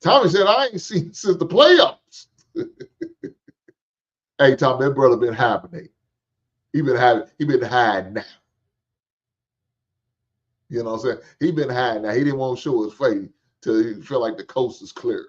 Tommy said, I ain't seen since the playoffs. Hey, Tom, that brother been hibernating. He been hiding now. You know what I'm saying? He been hiding now. He didn't want to show his face till he felt like the coast is clear.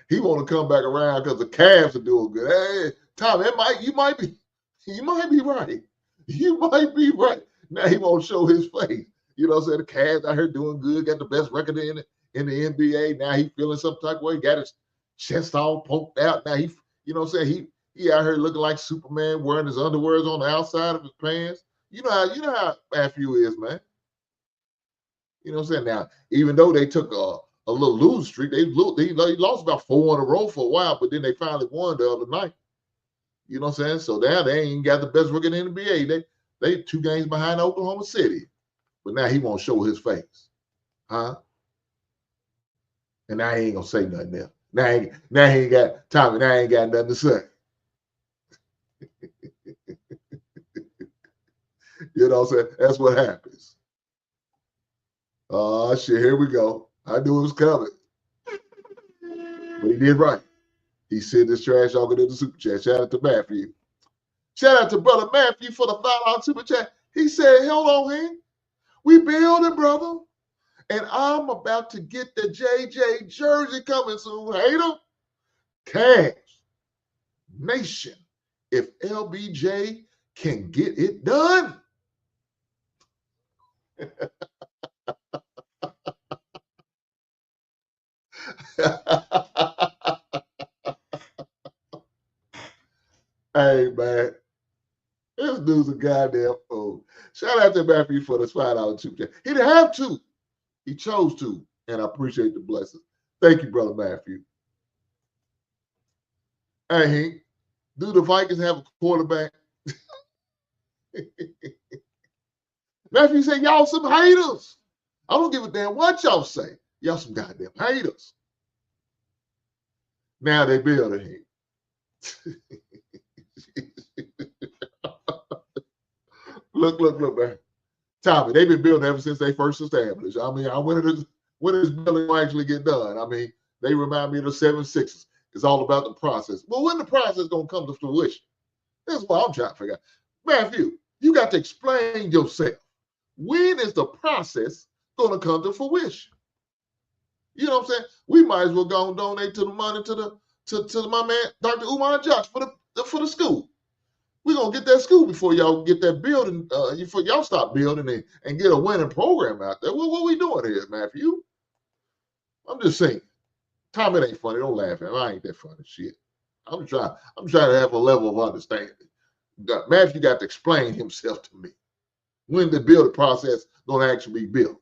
He want to come back around because the Cavs are doing good. Hey, Tom, you might be right. You might be right. Now he won't show his face. You know what I'm saying? The Cavs out here doing good, got the best record in the NBA. Now he feeling some type of way, got his chest all poked out. Now you know what I'm saying? He out here looking like Superman, wearing his underwears on the outside of his pants. You know how Matthew is, man. You know what I'm saying? Now, even though they took a little lose streak, they lost about 4 in a row for a while, but then they finally won the other night. You know what I'm saying? So now they ain't got the best record in the NBA. They 2 games behind Oklahoma City. But now he won't show his face. Huh? And now he ain't gonna say nothing else. Now he ain't got Tommy, now he ain't got nothing to say. You know what I'm saying? That's what happens. Oh shit, here we go. I knew it was coming. But he did right. He sent this trash talking in the super chat. Shout out to Matthew. Shout out to brother Matthew for the $5 super chat. He said, hold on, Hank. We building, brother. And I'm about to get the JJ jersey coming soon. Hater. Cash. Nation. If LBJ can get it done. Hey, man. This dude's a goddamn fool. Shout out to Matthew for the $5 super chat. He didn't have to. He chose to. And I appreciate the blessing. Thank you, brother Matthew. Hey, Hank, do the Vikings have a quarterback? Matthew said, y'all some haters. I don't give a damn what y'all say. Y'all some goddamn haters. Now they building him. Look, man. Tommy, they've been building ever since they first established. I mean, when does building actually get done? I mean, they remind me of the 76ers. It's all about the process. Well, when the process going to come to fruition? That's what I'm trying to figure out. Matthew, you got to explain yourself. When is the process going to come to fruition? You know what I'm saying? We might as well go and donate to the money to my man, Dr. Umar Josh for the school. We're going to get that school before y'all get that building, before y'all start building and get a winning program out there. What are we doing here, Matthew? I'm just saying. Tom, it ain't funny. Don't laugh at me. I ain't that funny shit. I'm trying to have a level of understanding. Matthew got to explain himself to me. When the building process going to actually be built.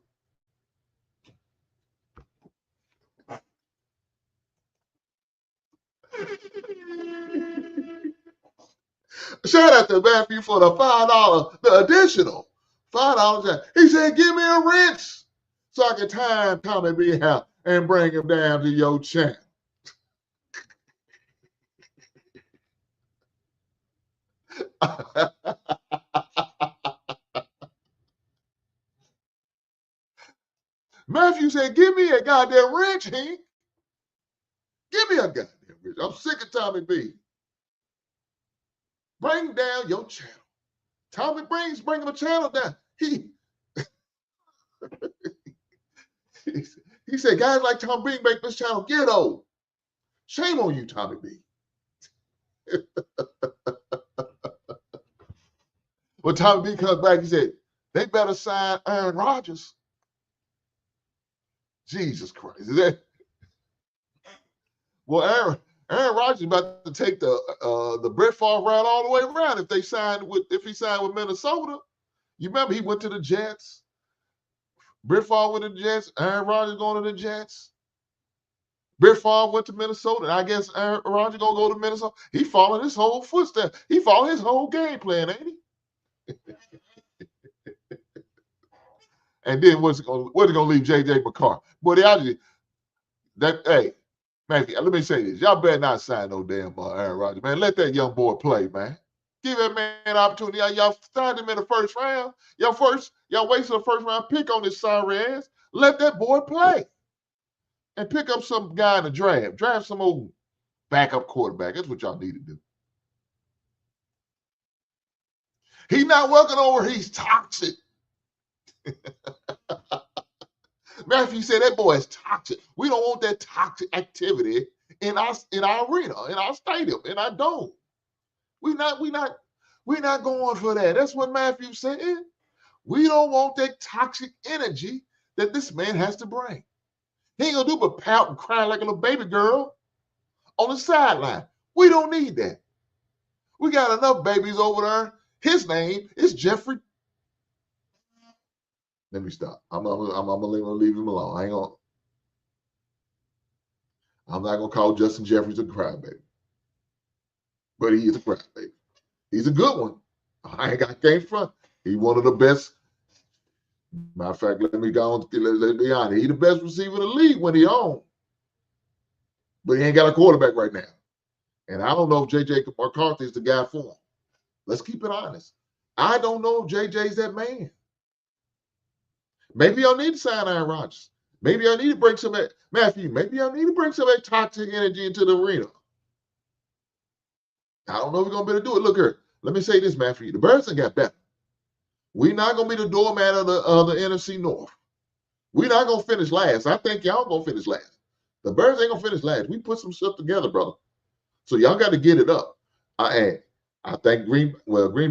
Shout out to Matthew for the $5, the additional $5. He said, give me a wrench so I can time Tommy B out and bring him down to your channel. Matthew said, give me a goddamn wrench, Hank. Give me a goddamn wrench. I'm sick of Tommy B. Bring down your channel. Tommy bring him a channel down. He said, guys like Tom Breen make this channel ghetto. Shame on you, Tommy B. When Tommy B comes back, he said, they better sign Aaron Rodgers. Jesus Christ. Is that? Well, Aaron Rodgers is about to take the Brett Favre route all the way around if he signed with Minnesota. You remember he went to the Jets. Brett Favre went to the Jets. Aaron Rodgers going to the Jets. Brett Favre went to Minnesota. And I guess Aaron Rodgers gonna go to Minnesota. He following his whole footsteps. He following his whole game plan, ain't he? And then what's it gonna leave JJ McCarthy? Boy, hey, man, let me say this. Y'all better not sign no damn Aaron Rodgers, man. Let that young boy play, man. Give that man an opportunity. Y'all signed him in the first round. Y'all wasted a first round pick on this sorry ass. Let that boy play. And pick up some guy in the draft. Draft some old backup quarterback. That's what y'all need to do. He's not working over. He's toxic. Matthew said that boy is toxic. We don't want that toxic activity in our arena, in our stadium, in our dome. We're not going for that. That's what Matthew said. We don't want that toxic energy that this man has to bring. He ain't gonna do but pout and cry like a little baby girl on the sideline. We don't need that. We got enough babies over there. His name is Jeffrey. Let me stop. I'm gonna leave him alone. I'm not gonna call Justin Jeffries a crybaby, but he is a crybaby. He's a good one. I can't front. He's one of the best. Matter of fact, let me be honest. He's the best receiver in the league when he on. But he ain't got a quarterback right now. And I don't know if J.J. McCarthy is the guy for him. Let's keep it honest. I don't know if J.J.'s that man. Maybe y'all need to sign Aaron Rodgers. Maybe y'all need to bring some Matthew. Maybe y'all need to bring some of that toxic energy into the arena. I don't know if we're gonna be able to do it. Look here. Let me say this, Matthew. The Birds ain't got better. We're not gonna be the doormat of the NFC North. We're not gonna finish last. I think y'all gonna finish last. The Birds ain't gonna finish last. We put some stuff together, brother. So y'all got to get it up. I think Green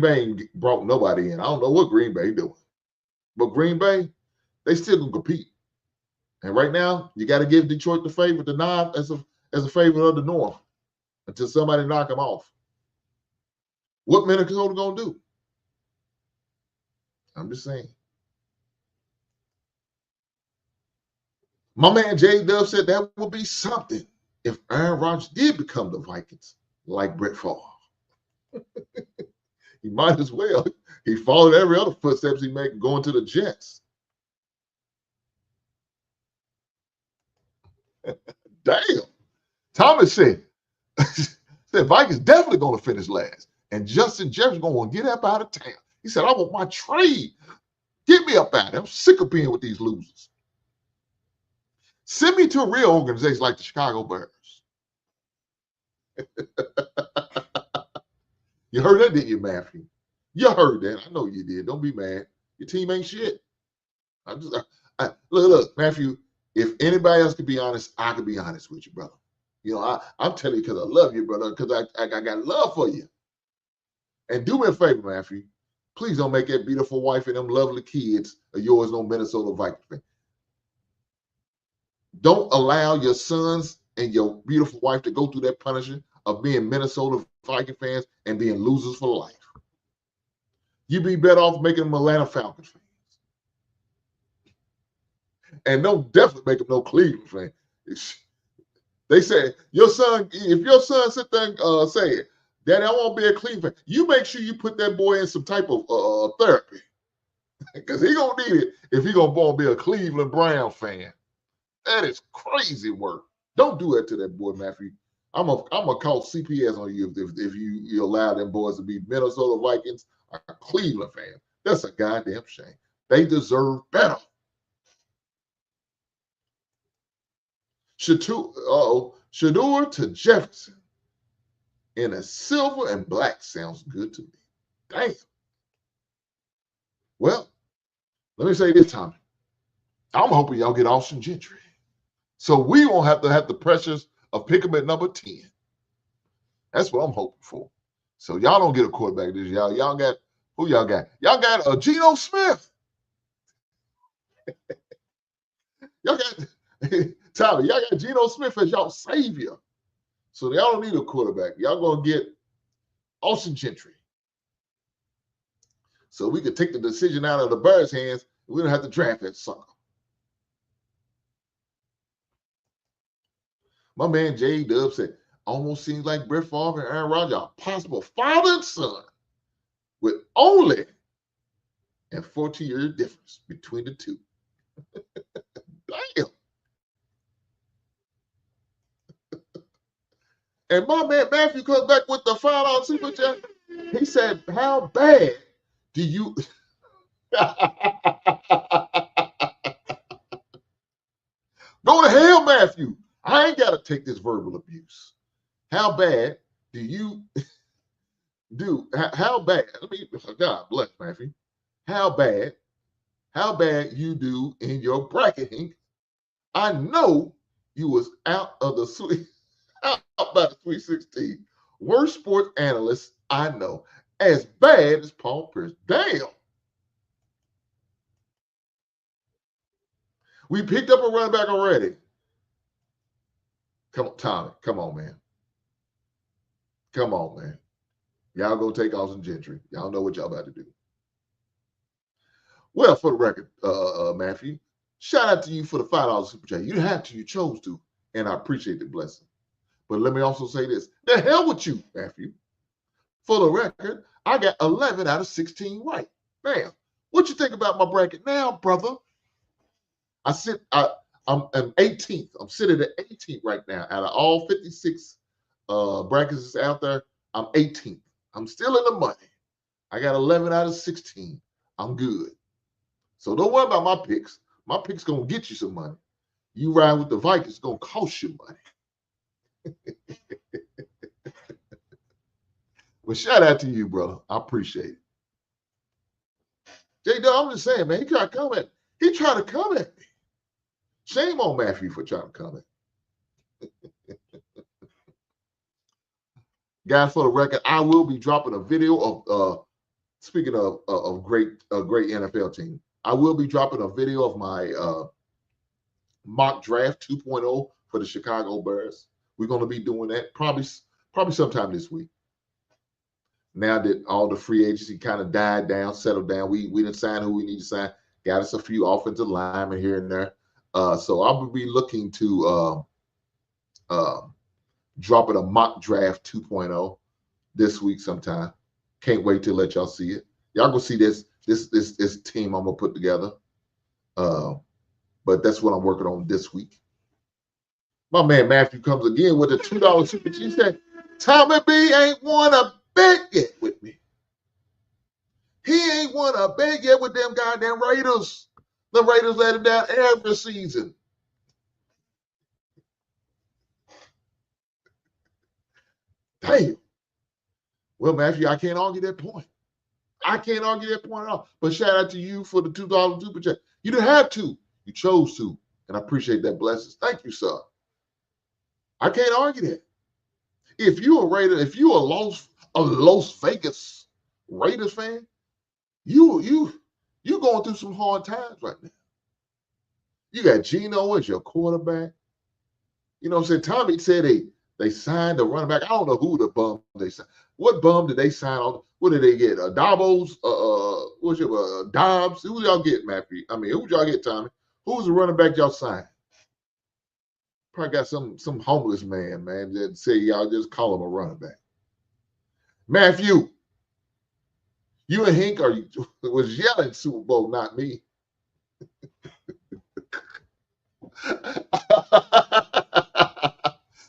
Bay ain't brought nobody in. I don't know what Green Bay doing, but Green Bay, they still gonna compete. And right now, you got to give Detroit the favor, the nod as a favor of the North, until somebody knock them off. What Minnesota gonna do? I'm just saying. My man Jay Dove said that would be something if Aaron Rodgers did become the Vikings, like Brett Favre. He might as well. He followed every other footsteps he made going to the Jets. Damn. Thomas said Vikings definitely going to finish last. And Justin Jefferson going to want to get up out of town. He said, I want my trade. Get me up out of here. I'm sick of being with these losers. Send me to a real organization like the Chicago Bears. You heard that, didn't you, Matthew? You heard that. I know you did. Don't be mad. Your team ain't shit. Look, Matthew, if anybody else could be honest, I could be honest with you, brother. You know, I'm telling you because I love you, brother, because I got love for you. And do me a favor, Matthew. Please don't make that beautiful wife and them lovely kids of yours no Minnesota Vikings fan. Don't allow your sons and your beautiful wife to go through that punishment of being Minnesota Viking fans and being losers for life. You'd be better off making them Atlanta Falcons fans. And don't definitely make them no Cleveland fans. They say, if your son sit there and say, Daddy, I want to be a Cleveland fan, you make sure you put that boy in some type of therapy. Because he going to need it if he going to be a Cleveland Brown fan. That is crazy work. Don't do that to that boy, Matthew. I'm gonna call CPS on you if you allow them boys to be Minnesota Vikings or Cleveland fans. That's a goddamn shame. They deserve better. Shador to Jefferson in a silver and black sounds good to me. Damn. Well, let me say this, Tommy. I'm hoping y'all get Austin Gentry. So we won't have to have the pressures of picking him at number 10. That's what I'm hoping for. So y'all don't get a quarterback this year. Y'all got who y'all got? Y'all got Geno Smith. Y'all got Tyler. Y'all got Geno Smith as y'all savior. So y'all don't need a quarterback. Y'all gonna get Austin Gentry. So we could take the decision out of the Bears' hands. We don't have to draft that sucker. My man J Dub said, almost seems like Brett Favre and Aaron Rodgers are possible father and son with only a 40-year difference between the two. Damn. And my man Matthew comes back with the $5 super chat. He said, how bad do you go to hell, Matthew? I ain't got to take this verbal abuse. How bad do you do? How bad? God bless Matthew. How bad you do in your bracketing? I know you was out by the Sweet 16. Worst sports analyst I know. As bad as Paul Pierce. Damn. We picked up a running back already. Come on, Tommy. Come on, man. Come on, man. Y'all go take Austin Gentry. Y'all know what y'all about to do. Well, for the record, Matthew, shout out to you for the $5 super chat. You didn't have to, you chose to, and I appreciate the blessing. But let me also say this. The hell with you, Matthew. For the record, I got 11 out of 16 right. Bam. What you think about my bracket now, brother? I'm 18th. I'm sitting at 18th right now. Out of all 56 brackets that's out there, I'm 18th. I'm still in the money. I got 11 out of 16. I'm good. So don't worry about my picks. My picks going to get you some money. You ride with the Vikings, it's going to cost you money. Well, shout out to you, brother. I appreciate it. J-Dub, I'm just saying, man, he tried to come at me. He tried to come at me. Shame on Matthew for trying to come at me. Guys, for the record, I will be dropping a video of speaking of great NFL team. I will be dropping a video of my mock draft 2.0 for the Chicago Bears. We're going to be doing that probably sometime this week. Now that all the free agency kind of died down, settled down, we didn't sign who we need to sign. Got us a few offensive linemen here and there. So I will be looking to dropping a mock draft 2.0 this week sometime. Can't wait to let y'all see it. Y'all gonna see this team I'm gonna put together. But that's what I'm working on this week. My man Matthew comes again with a $2 super chat. He said, Tommy B ain't won a bet yet with me. He ain't won a bet yet with them goddamn Raiders. The Raiders let him down every season. Damn. Well, Matthew, I can't argue that point. I can't argue that point at all. But shout out to you for the $2 super chat. You didn't have to. You chose to. And I appreciate that blessings. Thank you, sir. I can't argue that. If you're a Raider, if you're a Las Vegas Raiders fan, you're going through some hard times right now. You got Geno as your quarterback. You know what I'm saying? Tommy said they signed a running back. I don't know who the bum they signed. What bum did they sign on? What did they get? Dobbs? What's your Dobbs? Who y'all get, Matthew? I mean, who y'all get, Tommy? Who's the running back y'all signed? Probably got some homeless man that say y'all just call him a running back. Matthew, you and Hink was yelling Super Bowl, not me.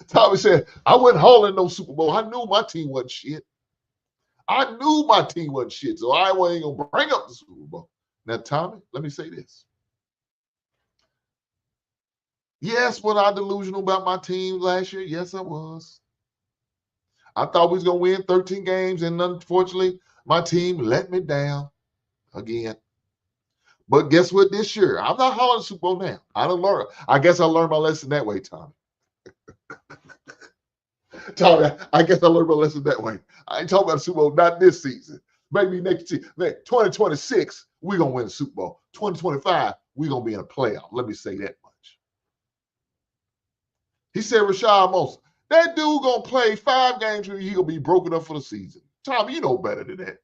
Tommy said, I wasn't hauling no Super Bowl. I knew my team wasn't shit. So I wasn't going to bring up the Super Bowl. Now, Tommy, let me say this. Yes, was I delusional about my team last year? Yes, I was. I thought we was going to win 13 games, and unfortunately, my team let me down again. But guess what this year? I'm not hauling Super Bowl now. I guess I learned my lesson that way, Tommy. Tommy, I guess I learned my lesson that way. I ain't talking about the Super Bowl, not this season. Maybe next season. 2026, we're going to win the Super Bowl. 2025, we're going to be in a playoff. Let me say that much. He said, Rashad Moss, that dude going to play 5 games and he going to be broken up for the season. Tommy, you know better than that.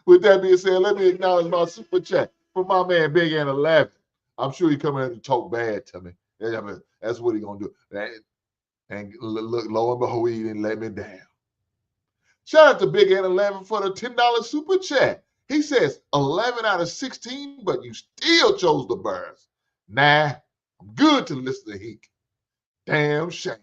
With that being said, let me acknowledge my super chat for my man Big N 11. I'm sure he coming in to talk bad to me. That's what he going to do. And look, lo and behold, he didn't let me down. Shout out to Big N 11 for the $10 super chat. He says 11 out of 16, but you still chose the Bears. Nah, I'm good to listen to Heek. Damn shame.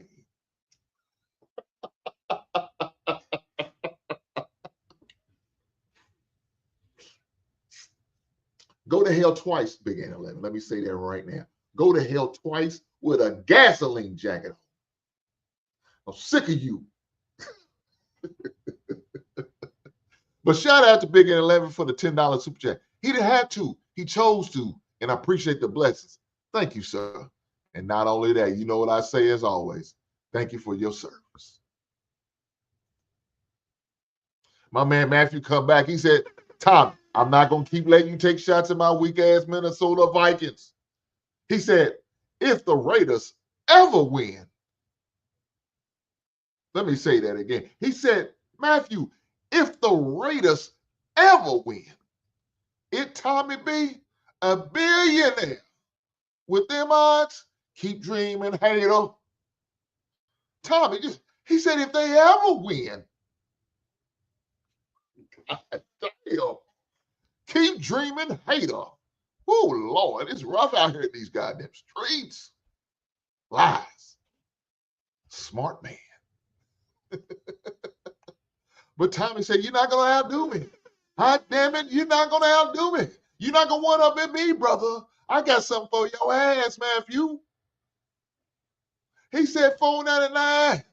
Go to hell twice, Big N 11. Let me say that right now. Go to hell twice with a gasoline jacket on. I'm sick of you. But shout out to Big N 11 for the $10 super chat. He didn't have to. He chose to. And I appreciate the blessings. Thank you, sir. And not only that, you know what I say as always. Thank you for your service. My man Matthew come back. He said, Tom, I'm not going to keep letting you take shots at my weak-ass Minnesota Vikings. He said, if the Raiders ever win. Let me say that again. He said, Matthew, if the Raiders ever win, it Tommy B, a billionaire. With them odds, keep dreaming, hater. Tommy, he said if they ever win, God damn, keep dreaming, hater. Oh, Lord, it's rough out here in these goddamn streets. Lies. Smart man. But Tommy said, you're not going to outdo me. God damn it, you're not going to outdo me. You're not going to one up at me, brother. I got something for your ass, Matthew. He said $4.99.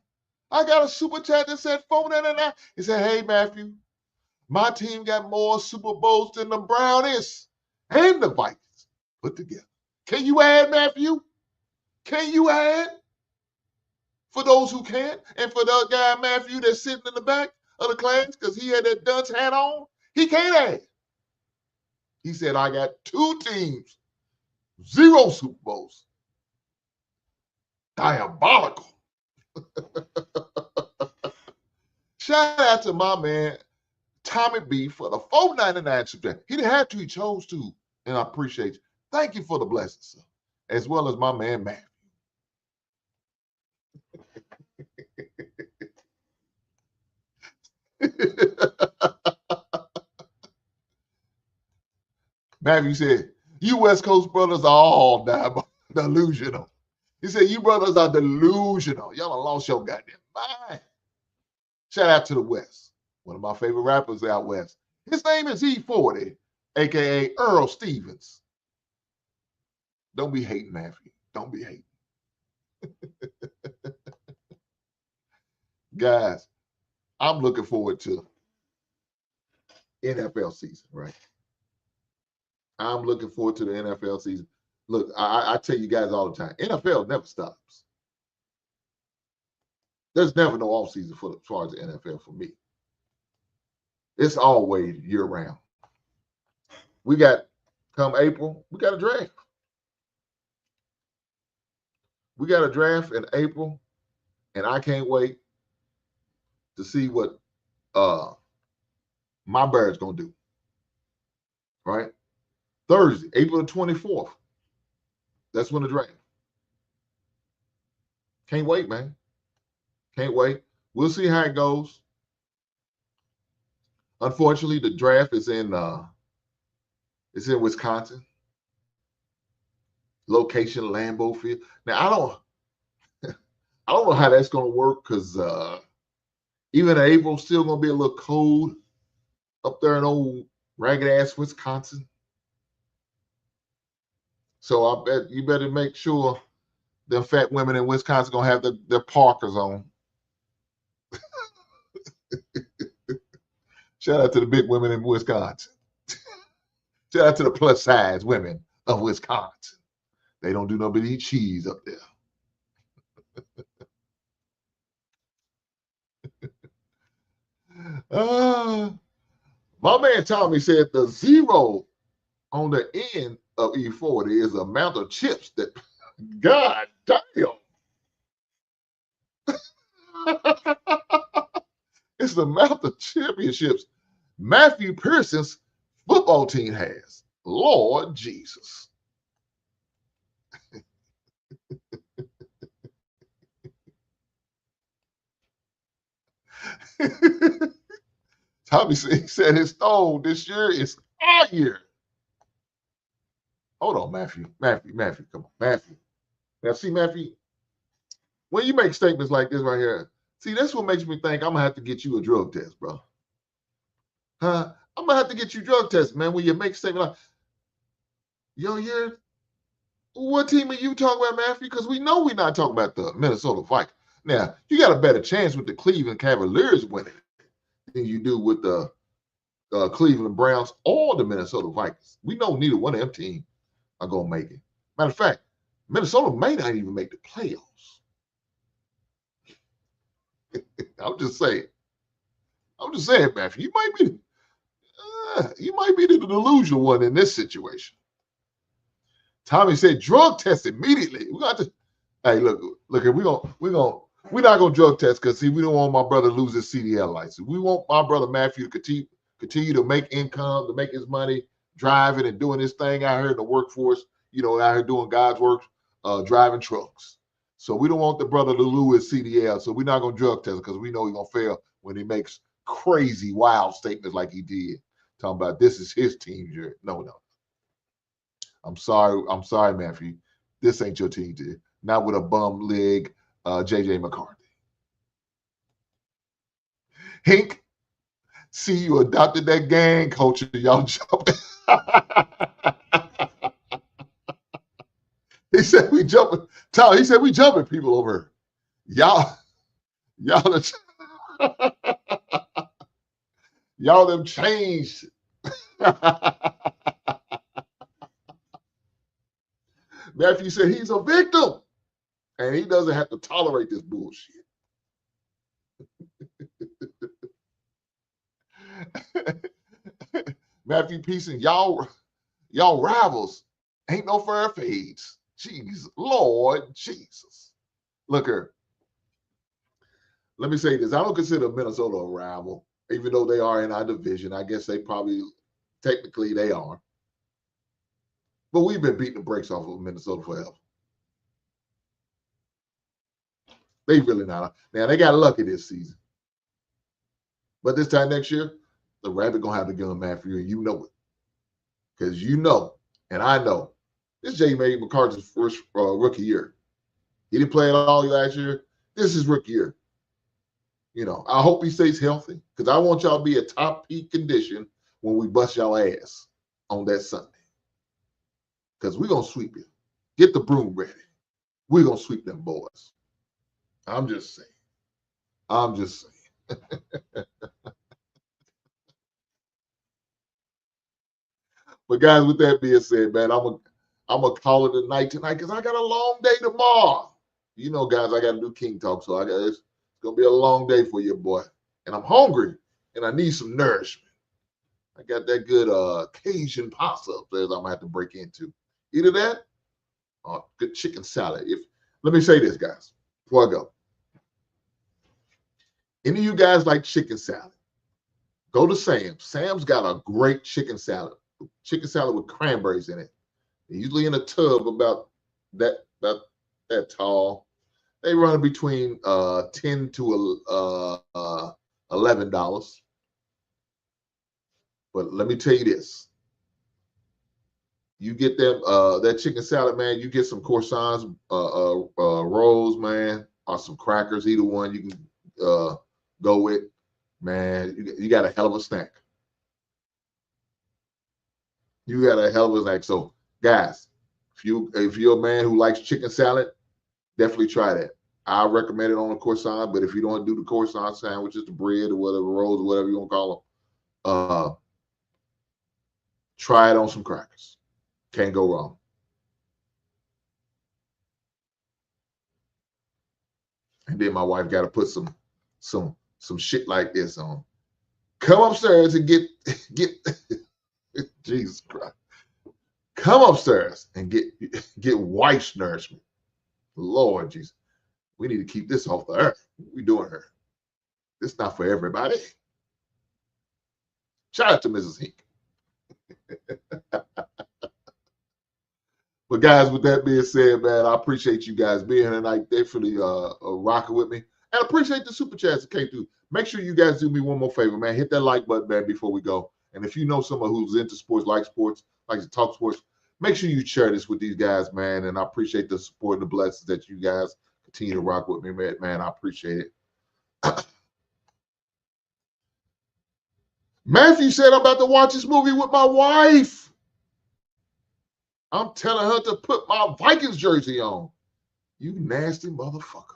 I got a super chat that said $4.99. He said, hey, Matthew, my team got more Super Bowls than the Brownies and the Vikings put together. Can you add, Matthew? Can you add? For those who can't, and for the guy, Matthew, that's sitting in the back of the class because he had that dunce hat on, he can't add. He said, I got 2 teams, 0 Super Bowls. Diabolical. Shout out to my man, Tommy B, for the $4.99 subject. He didn't have to, he chose to, and I appreciate you. Thank you for the blessings, sir, as well as my man, Matthew. Matthew said, you West Coast brothers are all delusional. He said, you brothers are delusional. Y'all done lost your goddamn mind. Shout out to the West. One of my favorite rappers out West. His name is E40, a.k.a. Earl Stevens. Don't be hating, Matthew. Don't be hating. Guys, I'm looking forward to NFL season, right? I'm looking forward to the NFL season. Look, I tell you guys all the time, NFL never stops. There's never no off season as far as the NFL for me. It's always year round. We got, come April, we got a draft. We got a draft in April, and I can't wait to see what my Bears going to do. Right? Thursday, April the 24th. That's when the draft. Can't wait, man. Can't wait. We'll see how it goes. Unfortunately, the draft is in Wisconsin. Location Lambeau Field. Now I don't know how that's going to work because even in April, still going to be a little cold up there in old ragged ass Wisconsin. So I bet you better make sure them fat women in Wisconsin going to have their Parkers on. Shout out to the big women in Wisconsin. Shout out to the plus size women of Wisconsin. They don't do no but eat cheese up there. Uh, my man Tommy said the zero on the end of E40 is the amount of chips that, God damn. It's the amount of championships Matthew Pearson's football team has. Lord Jesus. Tommy said his stone this year is our year. Hold on, Matthew. Come on, Matthew. Now, see, Matthew, when you make statements like this right here, see, that's what makes me think I'm gonna have to get you a drug test, bro. Huh? I'm gonna have to get you drug tests, man. When you make statements like, yo, yeah, what team are you talking about, Matthew? Because we know we're not talking about the Minnesota Vikings. Now, you got a better chance with the Cleveland Cavaliers winning than you do with the Cleveland Browns or the Minnesota Vikings. We know neither one of them teams are gonna make it. Matter of fact, Minnesota may not even make the playoffs. I'm just saying. Matthew. You might be the delusional one in this situation. Tommy said, drug test immediately. We got to. Hey, look. We're not gonna drug test because see, we don't want my brother to lose his CDL license. We want my brother Matthew to continue to make income, to make his money, driving and doing his thing out here in the workforce. Out here doing God's work, driving trucks. So we don't want the brother to lose his CDL. So we're not gonna drug test because we know he's gonna fail when he makes crazy, wild statements like he did, talking about this is his team. No. I'm sorry, Matthew. This ain't your team, dear. Not with a bum leg, JJ McCarthy. Hink, see you adopted that gang culture. Y'all jumping. He said we jumping. Tom, he said we jumping people over. Y'all y'all them changed. Matthew said he's a victim and he doesn't have to tolerate this bullshit. Matthew Pearson, y'all rivals ain't no fair fades. Jeez, Lord Jesus. Look here. Let me say this. I don't consider Minnesota a rival, even though they are in our division. I guess technically they are. But we've been beating the brakes off of Minnesota forever. They really not. Now, they got lucky this season. But this time next year, the Rabbit going to have to give him Matthew, and you know it. Because you know, and I know, this is J.May McCarthy's first rookie year. He didn't play at all last year. This is rookie year. I hope he stays healthy because I want y'all to be at top peak condition when we bust y'all ass on that Sunday. Because we're going to sweep you. Get the broom ready. We're going to sweep them boys. I'm just saying. But guys, with that being said, man, I'm gonna call it a night tonight because I got a long day tomorrow. Guys, I got to do King Talk, so it's gonna be a long day for you, boy. And I'm hungry, and I need some nourishment. I got that good Cajun pasta upstairs I'm gonna have to break into. Either that or good chicken salad. Let me say this, guys, before I go. Any of you guys like chicken salad? Go to Sam's. Sam's got a great chicken salad with cranberries in it. They're usually in a tub about that tall. They run between $10 to $11. But let me tell you this: you get them that chicken salad, man. You get some croissants, rolls, man, or some crackers. Either one you can go with. Man, you got a hell of a snack. You got a hell of a snack. So, guys, if you're a man who likes chicken salad, definitely try that. I recommend it on a croissant, but if you don't do the croissant sandwiches, the bread or whatever, rolls or whatever you want to call them, try it on some crackers. Can't go wrong. And then my wife got to put some shit like this on. Come upstairs and get Jesus Christ. Come upstairs and get wife's nourishment. Lord Jesus. We need to keep this off the earth. What we doing here? This is not for everybody. Shout out to Mrs. Hink. But guys, with that being said, man, I appreciate you guys being here tonight. Definitely rocking with me. And appreciate the super chats that came through. Make sure you guys do me one more favor, man. Hit that like button, man, before we go. And if you know someone who's into sports, likes to talk sports, make sure you share this with these guys, man. And I appreciate the support and the blessings that you guys continue to rock with me, man. I appreciate it. Matthew said I'm about to watch this movie with my wife. I'm telling her to put my Vikings jersey on. You nasty motherfucker.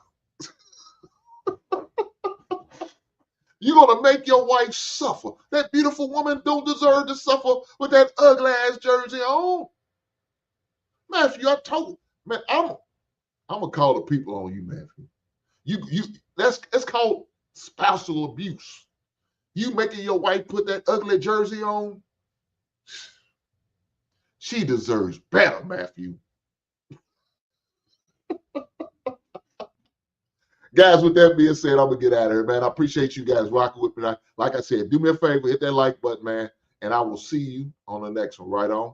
You're going to make your wife suffer. That beautiful woman don't deserve to suffer with that ugly ass jersey on. Matthew, I told you, man, I'm going to call the people on you, Matthew. That's called spousal abuse. You making your wife put that ugly jersey on? She deserves better, Matthew. Guys, with that being said, I'm going to get out of here, man. I appreciate you guys rocking with me. Like I said, do me a favor, hit that like button, man, and I will see you on the next one. Right on.